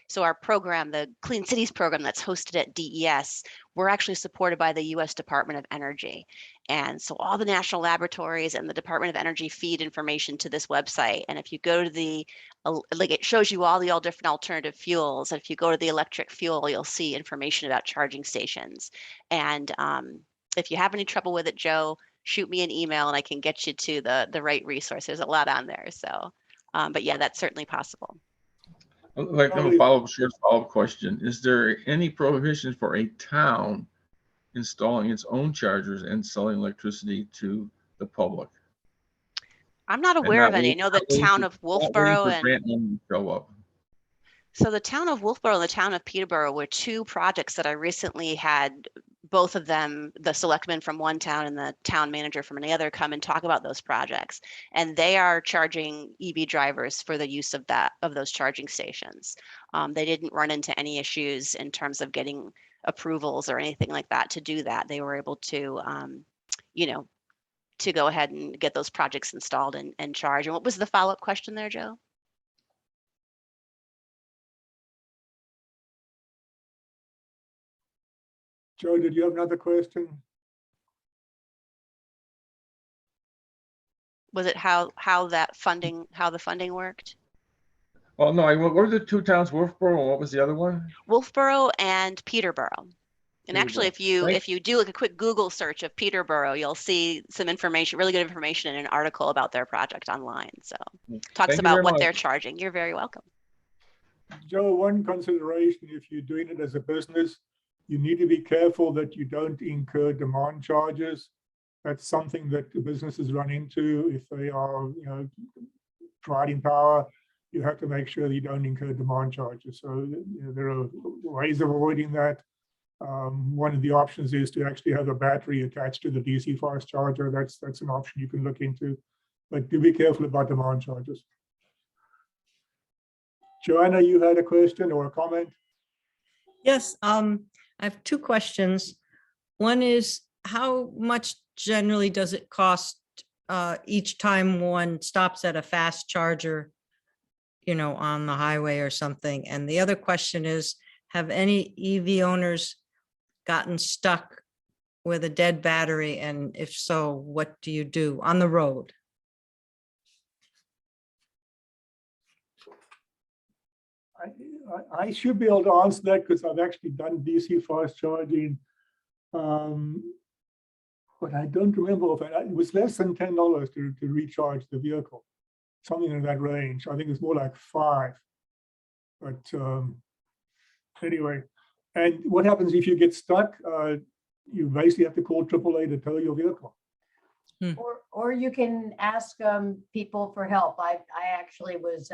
Speaker 3: so our program, the Clean Cities program that's hosted at DES, we're actually supported by the US Department of Energy. And so all the national laboratories and the Department of Energy feed information to this website. And if you go to the, like it shows you all different alternative fuels. And if you go to the electric fuel, you'll see information about charging stations. And if you have any trouble with it, Joe, shoot me an email and I can get you to the right resource. There's a lot on there. So, but yeah, that's certainly possible.
Speaker 13: Like a short follow-up question. Is there any prohibition for a town installing its own chargers and selling electricity to the public?
Speaker 3: I'm not aware of any. I know the town of Wolfboro and
Speaker 13: show up.
Speaker 3: So the town of Wolfboro and the town of Peterborough were two projects that I recently had both of them, the selectmen from one town and the town manager from another, come and talk about those projects. And they are charging EV drivers for the use of those charging stations. They didn't run into any issues in terms of getting approvals or anything like that to do that. They were able to, to go ahead and get those projects installed and charge. And what was the follow-up question there, Joe?
Speaker 2: Joe, did you have another question?
Speaker 3: Was it how the funding worked?
Speaker 13: Well, no, what were the two towns, Wolfboro, and what was the other one?
Speaker 3: Wolfboro and Peterborough. And actually, if you do like a quick Google search of Peterborough, you'll see some information, really good information in an article about their project online. So talks about what they're charging. You're very welcome.
Speaker 2: Joe, one consideration, if you're doing it as a business, you need to be careful that you don't incur demand charges. That's something that the businesses run into if they are, providing power. You have to make sure that you don't incur demand charges. So there are ways of avoiding that. One of the options is to actually have a battery attached to the DC fast charger. That's an option you can look into, but do be careful about demand charges. Joanna, you had a question or a comment?
Speaker 6: Yes, I have two questions. One is, how much generally does it cost each time one stops at a fast charger, on the highway or something? And the other question is, have any EV owners gotten stuck with a dead battery? And if so, what do you do on the road?
Speaker 2: I should be able to answer that because I've actually done DC fast charging, but I don't remember if it was less than $10 to recharge the vehicle, something in that range. I think it's more like $5. But anyway, and what happens if you get stuck? You basically have to call AAA to tow your vehicle.
Speaker 14: Or you can ask people for help. I actually was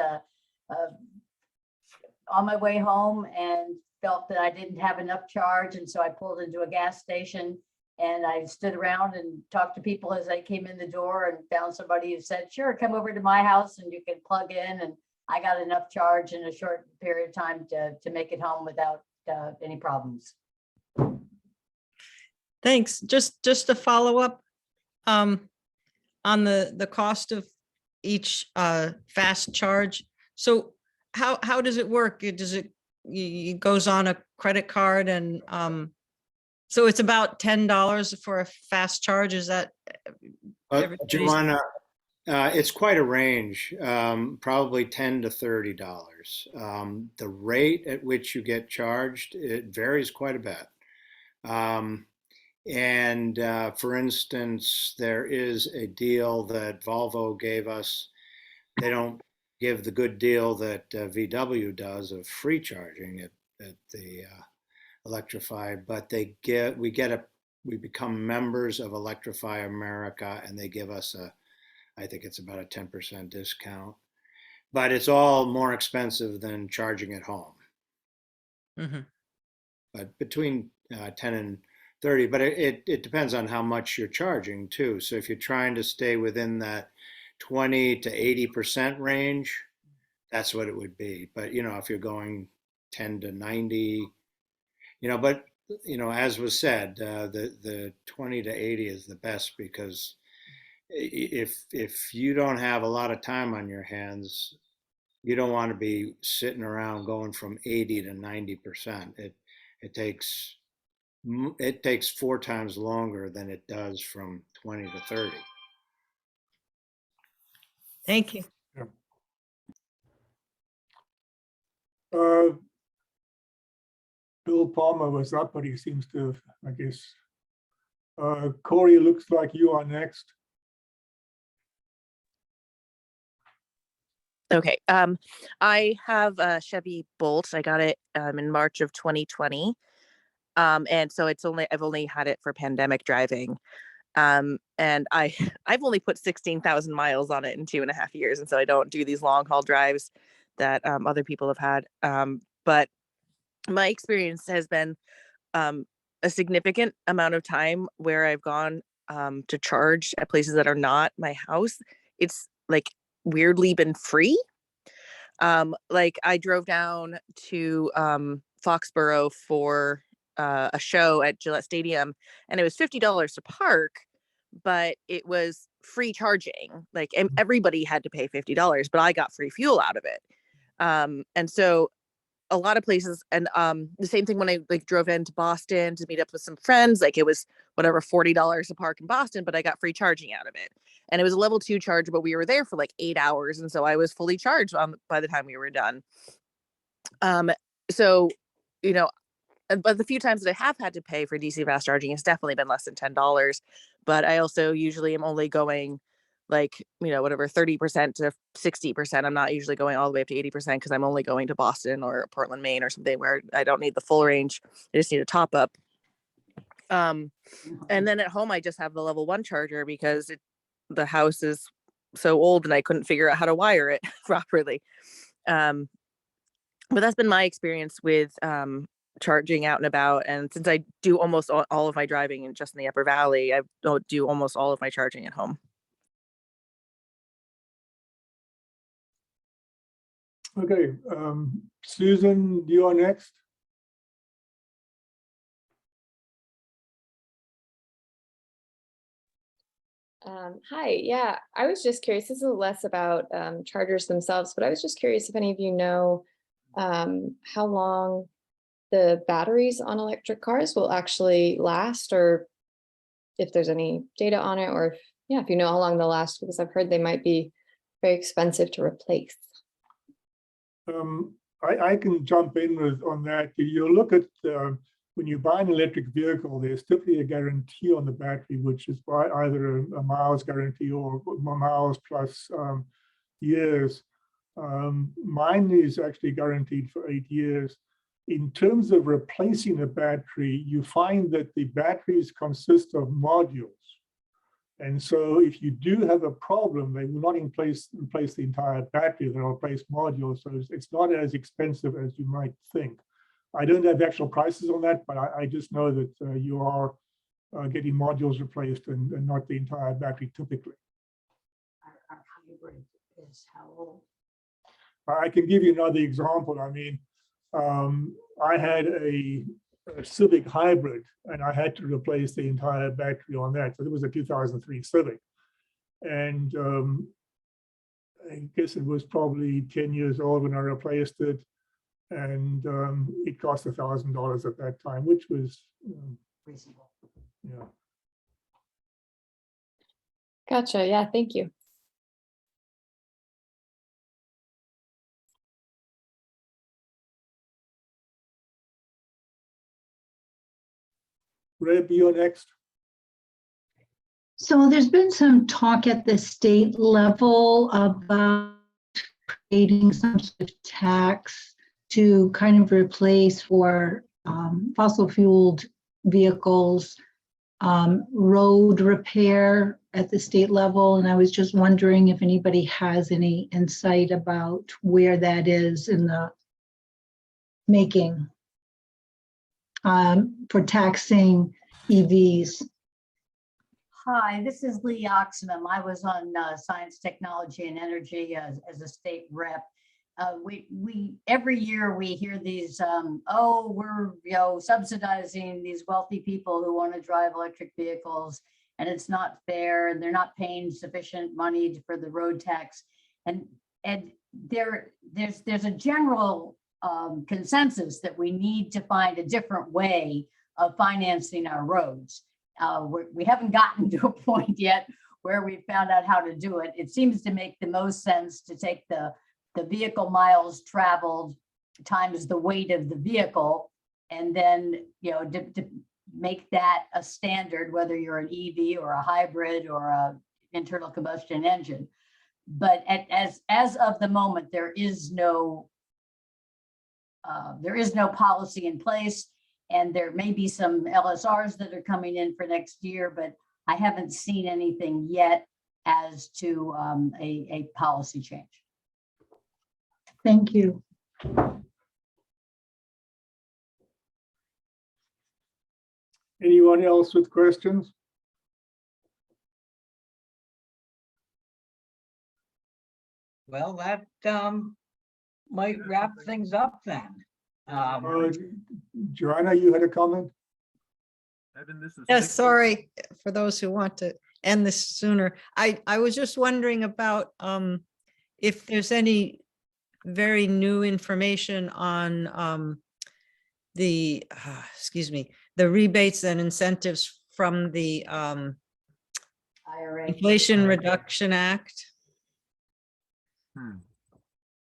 Speaker 14: on my way home and felt that I didn't have enough charge. And so I pulled into a gas station and I stood around and talked to people as I came in the door and found somebody who said, sure, come over to my house and you can plug in. And I got enough charge in a short period of time to make it home without any problems.
Speaker 6: Thanks. Just to follow up on the cost of each fast charge. So how does it work? It goes on a credit card, and so it's about $10 for a fast charge. Is that?
Speaker 8: Joanna, it's quite a range, probably $10 to $30. The rate at which you get charged, it varies quite a bit. For instance, there is a deal that Volvo gave us. They don't give the good deal that VW does of free charging at the Electrify, but we become members of Electrify America, and they give us I think it's about a 10% discount, but it's all more expensive than charging at home. Mm-hmm. But between 10 and 30, but it depends on how much you're charging too. So if you're trying to stay within that 20 to 80% range, that's what it would be. But if you're going 10 to 90, but as was said, the 20 to 80 is the best, because if you don't have a lot of time on your hands, you don't want to be sitting around going from 80 to 90%. It takes It takes 4 times longer than it does from 20 to 30.
Speaker 6: Thank you.
Speaker 2: Bill Palmer was up, but he seems to have, I guess. Corey, it looks like you are next.
Speaker 15: Okay. I have a Chevy Bolt. I got it in March of 2020. And so I've only had it for pandemic driving. And I've only put 16,000 miles on it in 2.5 years. And so I don't do these long haul drives that other people have had. But my experience has been a significant amount of time where I've gone to charge at places that are not my house. It's like weirdly been free. Like I drove down to Foxborough for a show at Gillette Stadium, and it was $50 to park, but it was free charging. Like everybody had to pay $50, but I got free fuel out of it. And so a lot of places, and the same thing when I like drove into Boston to meet up with some friends, like it was whatever, $40 to park in Boston, but I got free charging out of it. And it was a level 2 charge, but we were there for like 8 hours. And so I was fully charged by the time we were done. So, you know, but the few times that I have had to pay for DC fast charging, it's definitely been less than $10. But I also usually am only going like, you know, whatever, 30% to 60%. I'm not usually going all the way up to 80% because I'm only going to Boston or Portland, Maine or something where I don't need the full range. I just need a top up. And then at home, I just have the level 1 charger because the house is so old and I couldn't figure out how to wire it properly. But that's been my experience with charging out and about. And since I do almost all of my driving in just in the Upper Valley, I don't do almost all of my charging at home.
Speaker 2: Okay, Susan, you are next.
Speaker 16: Hi, yeah, I was just curious, this is less about chargers themselves, but I was just curious if any of you know how long the batteries on electric cars will actually last, or if there's any data on it, or if you know how long they'll last, because I've heard they might be very expensive to replace.
Speaker 2: I can jump in on that. You look at when you buy an electric vehicle, there's typically a guarantee on the battery, which is by either a miles guarantee or miles plus years. Mine is actually guaranteed for 8 years. In terms of replacing a battery, you find that the batteries consist of modules. And so if you do have a problem, they will not replace the entire battery, they'll replace modules. So it's not as expensive as you might think. I don't have actual prices on that, but I just know that you are getting modules replaced and not the entire battery typically.
Speaker 14: Our hybrid is how old?
Speaker 2: I can give you another example. I mean, I had a Civic hybrid and I had to replace the entire battery on that. So it was a 2003 Civic. And I guess it was probably 10 years old when I replaced it. And it cost $1,000 at that time, which was
Speaker 14: reasonable.
Speaker 2: Yeah.
Speaker 16: Gotcha, yeah, thank you.
Speaker 2: Reb, you're next.
Speaker 12: So there's been some talk at the state level about creating some sort of tax to kind of replace for fossil fueled vehicles, road repair at the state level. And I was just wondering if anybody has any insight about where that is in the making for taxing EVs.
Speaker 14: Hi, this is Lee Oxenham. I was on Science, Technology, and Energy as a state rep. We every year we hear these, oh, we're subsidizing these wealthy people who want to drive electric vehicles, and it's not fair, and they're not paying sufficient money for the road tax. And there's a general consensus that we need to find a different way of financing our roads. We haven't gotten to a point yet where we found out how to do it. It seems to make the most sense to take the vehicle miles traveled times the weight of the vehicle, and then, to make that a standard, whether you're an EV or a hybrid or a internal combustion engine. But as of the moment, there is no policy in place, and there may be some LSRs that are coming in for next year, but I haven't seen anything yet as to a policy change.
Speaker 12: Thank you.
Speaker 2: Anyone else with questions?
Speaker 1: Well, that might wrap things up then.
Speaker 2: Joanna, you had a comment?
Speaker 13: Evan, this is
Speaker 6: Yes,
Speaker 13: Nick.
Speaker 6: sorry for those who want to end this sooner. I was just wondering about if there's any very new information on the the rebates and incentives from the
Speaker 14: IRA.
Speaker 6: Inflation Reduction Act.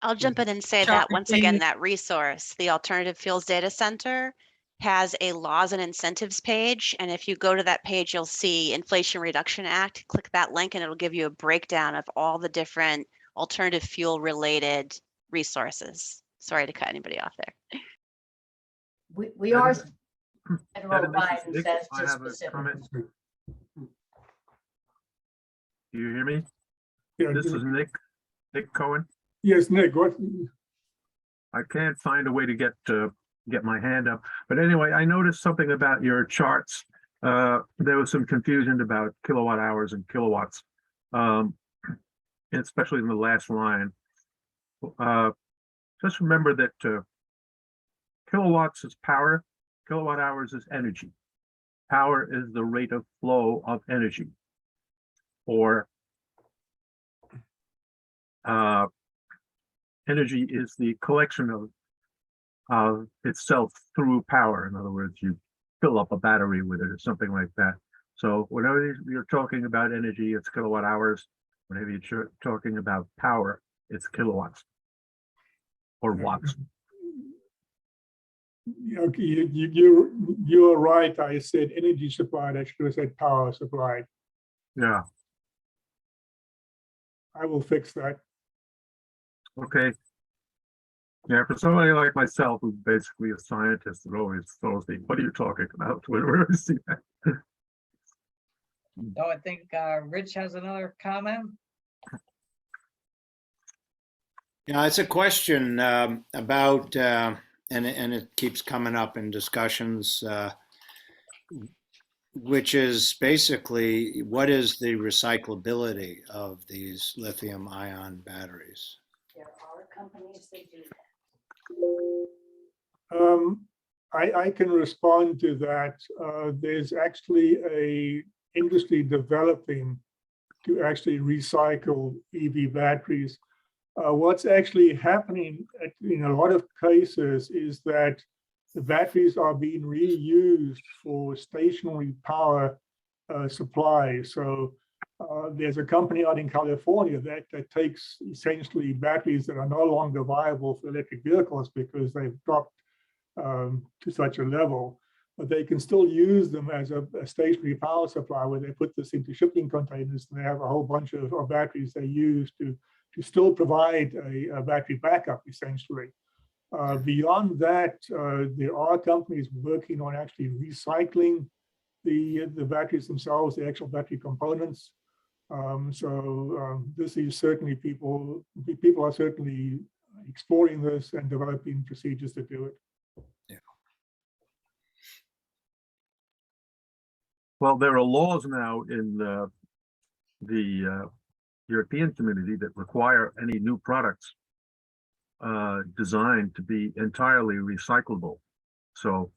Speaker 3: I'll jump in and say that once again, that resource, the Alternative Fuels Data Center, has a laws and incentives page. And if you go to that page, you'll see Inflation Reduction Act. Click that link and it'll give you a breakdown of all the different alternative fuel related resources. Sorry to cut anybody off there.
Speaker 14: We are
Speaker 13: Evan,
Speaker 14: federal
Speaker 13: this is
Speaker 14: guidance
Speaker 13: Nick.
Speaker 14: as
Speaker 13: I
Speaker 14: to
Speaker 13: have a
Speaker 14: specific.
Speaker 13: comment. Do you hear me?
Speaker 2: Yeah,
Speaker 13: This is Nick Cohen.
Speaker 2: yes, Nick, what?
Speaker 13: I can't find a way to get my hand up. But anyway, I noticed something about your charts. There was some confusion about kilowatt hours and kilowatts, especially in the last line. Just remember that kilowatts is power, kilowatt hours is energy. Power is the rate of flow of energy, or energy is the collection of itself through power. In other words, you fill up a battery with it or something like that. So whenever you're talking about energy, it's kilowatt hours. Whenever you're talking about power, it's kilowatts or watts.
Speaker 2: Okay, you're right. I said energy supplied. I should have said power supplied.
Speaker 13: Yeah.
Speaker 2: I will fix that.
Speaker 13: Okay. Yeah, for somebody like myself, who's basically a scientist, it always throws me, what are you talking about? Whenever I see that.
Speaker 1: So I think Rich has another comment.
Speaker 8: Yeah, it's a question about, and it keeps coming up in discussions, which is basically what is the recyclability of these lithium ion batteries?
Speaker 14: There are companies that do that.
Speaker 2: I can respond to that. There's actually a industry developing to actually recycle EV batteries. What's actually happening in a lot of cases is that the batteries are being reused for stationary power supply. So there's a company out in California that takes essentially batteries that are no longer viable for electric vehicles because they've dropped to such a level, but they can still use them as a stationary power supply, where they put this into shipping containers and they have a whole bunch of batteries they use to still provide a battery backup, essentially. Beyond that, there are companies working on actually recycling the batteries themselves, the actual battery components. This is certainly people are certainly exploring this and developing procedures to do it.
Speaker 8: Yeah.
Speaker 13: Well, there are laws now in the European community that require any new products designed to be entirely recyclable. So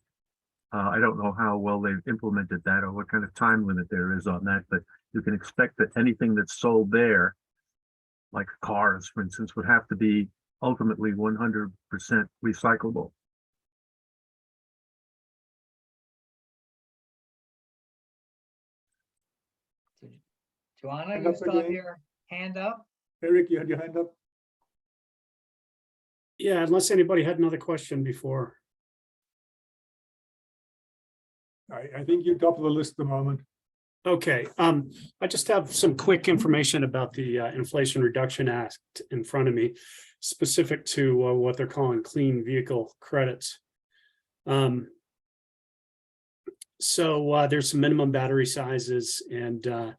Speaker 13: I don't know how well they've implemented that or what kind of time limit there is on that, but you can expect that anything that's sold there, like cars, for instance, would have to be ultimately 100% recyclable.
Speaker 1: Joanna,
Speaker 2: Hand
Speaker 1: you
Speaker 2: up
Speaker 1: still have
Speaker 2: again.
Speaker 1: your hand up?
Speaker 2: Eric, you had your hand up?
Speaker 4: Yeah, unless anybody had another question before.
Speaker 2: I think you're top of the list at the moment.
Speaker 4: Okay, I just have some quick information about the Inflation Reduction Act in front of me, specific to what they're calling clean vehicle credits. So there's some minimum battery sizes, and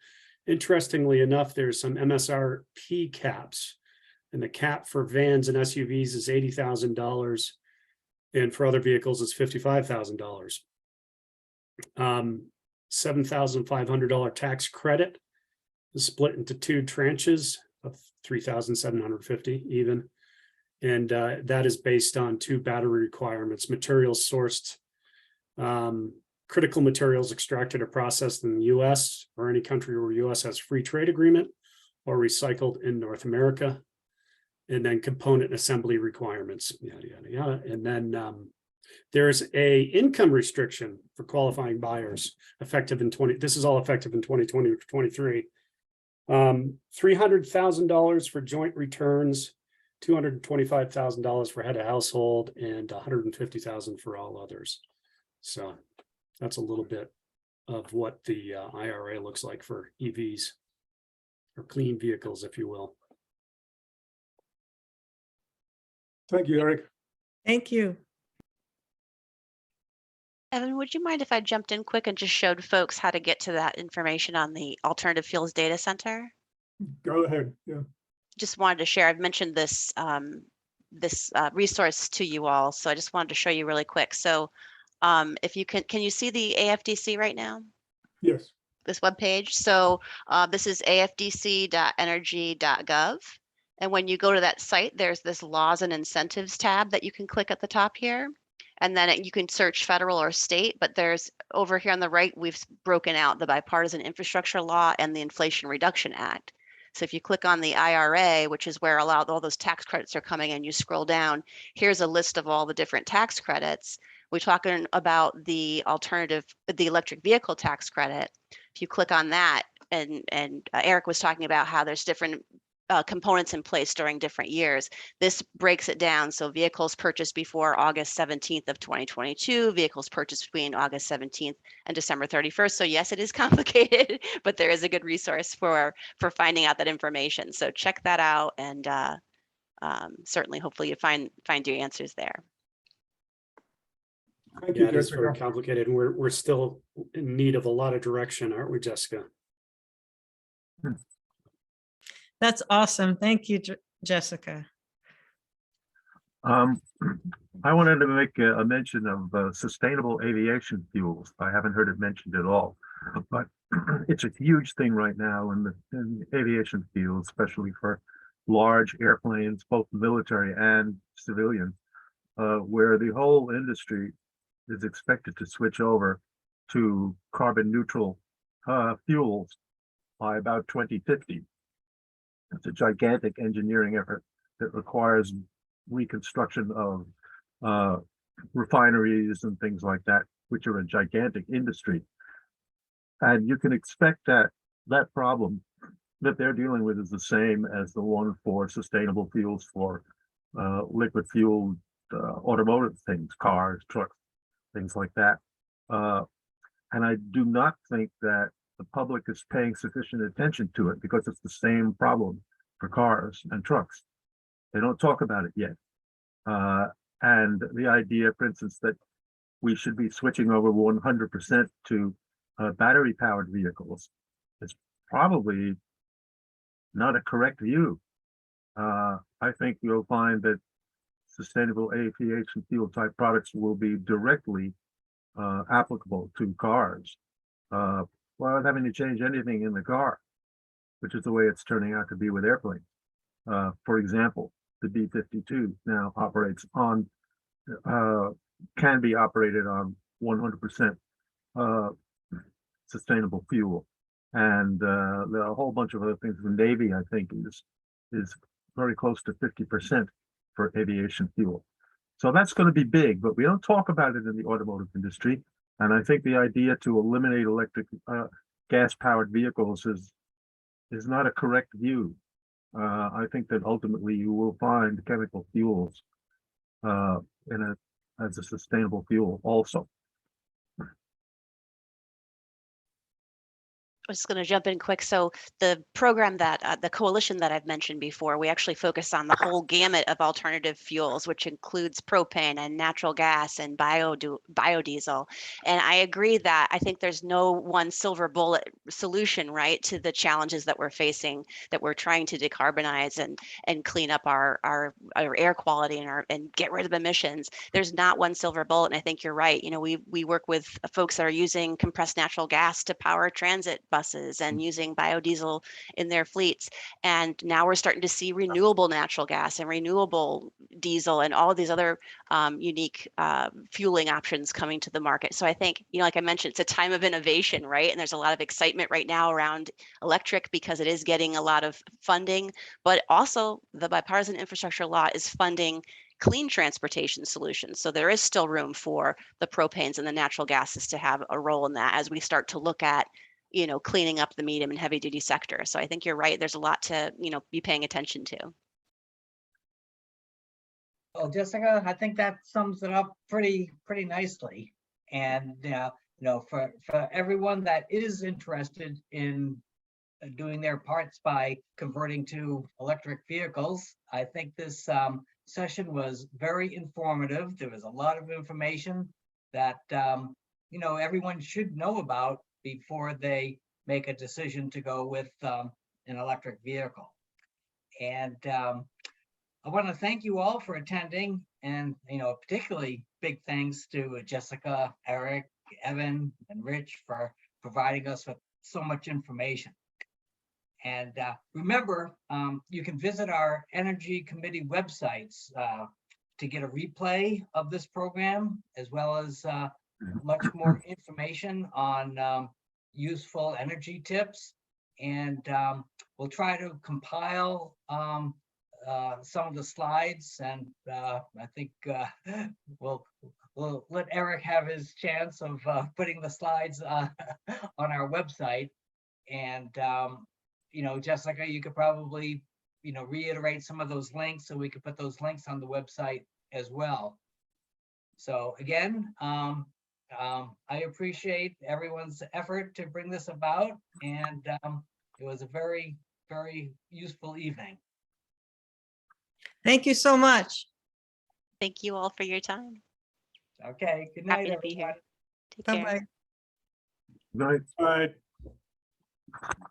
Speaker 4: interestingly enough, there's some MSRP caps, and the cap for vans and SUVs is $80,000, and for other vehicles, it's $55,000. $7,500 tax credit is split into two tranches of $3,750 even. And that is based on two battery requirements: materials sourced, critical materials extracted or processed in the US or any country where US has free trade agreement, or recycled in North America. And then component assembly requirements, yada, yada, yada. And then there's a income restriction for qualifying buyers effective in this is all effective in 2020 or 23. $300,000 for joint returns, $225,000 for head of household, and $150,000 for all others. So that's a little bit of what the IRA looks like for EVs, or clean vehicles, if you will.
Speaker 2: Thank you, Eric.
Speaker 6: Thank you.
Speaker 3: Evan, would you mind if I jumped in quick and just showed folks how to get to that information on the Alternative Fuels Data Center?
Speaker 2: Go ahead. Yeah.
Speaker 3: Just wanted to share. I've mentioned this resource to you all, so I just wanted to show you really quick. So if you can you see the AFDC right now?
Speaker 2: Yes.
Speaker 3: This webpage. So this is afdc.energy.gov. And when you go to that site, there's this laws and incentives tab that you can click at the top here. And then you can search federal or state, but there's over here on the right, we've broken out the Bipartisan Infrastructure Law and the Inflation Reduction Act. So if you click on the IRA, which is where all those tax credits are coming, and you scroll down, here's a list of all the different tax credits. We're talking about the electric vehicle tax credit. If you click on that, and Eric was talking about how there's different components in place during different years. This breaks it down. So vehicles purchased before August 17th of 2022, vehicles purchased between August 17th and December 31st. So yes, it is complicated, but there is a good resource for finding out that information. So check that out, and certainly, hopefully, you find your answers there.
Speaker 2: Thank you,
Speaker 4: Yeah, it is very
Speaker 2: Jessica.
Speaker 4: complicated, and we're still in need of a lot of direction, aren't we, Jessica?
Speaker 6: That's awesome. Thank you, Jessica.
Speaker 13: I wanted to make a mention of sustainable aviation fuels. I haven't heard it mentioned at all, but it's a huge thing right now in the aviation field, especially for large airplanes, both military and civilian, where the whole industry is expected to switch over to carbon neutral fuels by about 2050. It's a gigantic engineering effort that requires reconstruction of refineries and things like that, which are a gigantic industry. And you can expect that that problem that they're dealing with is the same as the one for sustainable fuels for liquid fueled automotive things, cars, trucks, things like that. And I do not think that the public is paying sufficient attention to it, because it's the same problem for cars and trucks. They don't talk about it yet. And the idea, for instance, that we should be switching over 100% to battery powered vehicles is probably not a correct view. I think you'll find that sustainable aviation fuel type products will be directly applicable to cars without having to change anything in the car, which is the way it's turning out to be with airplanes. For example, the B-52 now operates on, can be operated on 100% sustainable fuel. And there are a whole bunch of other things. The Navy, I think, is very close to 50% for aviation fuel. So that's going to be big, but we don't talk about it in the automotive industry. And I think the idea to eliminate electric gas-powered vehicles is is not a correct view. I think that ultimately you will find chemical fuels as a sustainable fuel also.
Speaker 3: I'm just going to jump in quick. So the program that the coalition that I've mentioned before, we actually focus on the whole gamut of alternative fuels, which includes propane and natural gas and biodiesel. And I agree that I think there's no one silver bullet solution, right, to the challenges that we're facing, that we're trying to decarbonize and clean up our air quality and get rid of emissions. There's not one silver bullet. And I think you're right. You know, we work with folks that are using compressed natural gas to power transit buses and using biodiesel in their fleets. And now we're starting to see renewable natural gas and renewable diesel and all of these other unique fueling options coming to the market. So I think, you know, like I mentioned, it's a time of innovation, right? And there's a lot of excitement right now around electric because it is getting a lot of funding, but also the bipartisan infrastructure law is funding clean transportation solutions. So there is still room for the propanes and the natural gases to have a role in that as we start to look at, you know, cleaning up the medium and heavy duty sector. So I think you're right. There's a lot to, you know, be paying attention to.
Speaker 1: Well, Jessica, I think that sums it up pretty nicely. And, you know, for everyone that is interested in doing their parts by converting to electric vehicles, I think this session was very informative. There was a lot of information that, you know, everyone should know about before they make a decision to go with an electric vehicle. And I want to thank you all for attending, and, you know, particularly big thanks to Jessica, Eric, Evan, and Rich for providing us with so much information. And remember, you can visit our Energy Committee websites to get a replay of this program, as well as much more information on useful energy tips. And we'll try to compile some of the slides, and I think we'll let Eric have his chance of putting the slides on our website. And you know, Jessica, you could probably, you know, reiterate some of those links so we could put those links on the website as well. So again, I appreciate everyone's effort to bring this about, and it was a very, very useful evening.
Speaker 6: Thank you so much.
Speaker 3: Thank you all for your time.
Speaker 1: Okay, good night,
Speaker 3: Happy to be here.
Speaker 1: everyone.
Speaker 3: Take care.
Speaker 6: Bye-bye.
Speaker 13: Right.
Speaker 2: Right.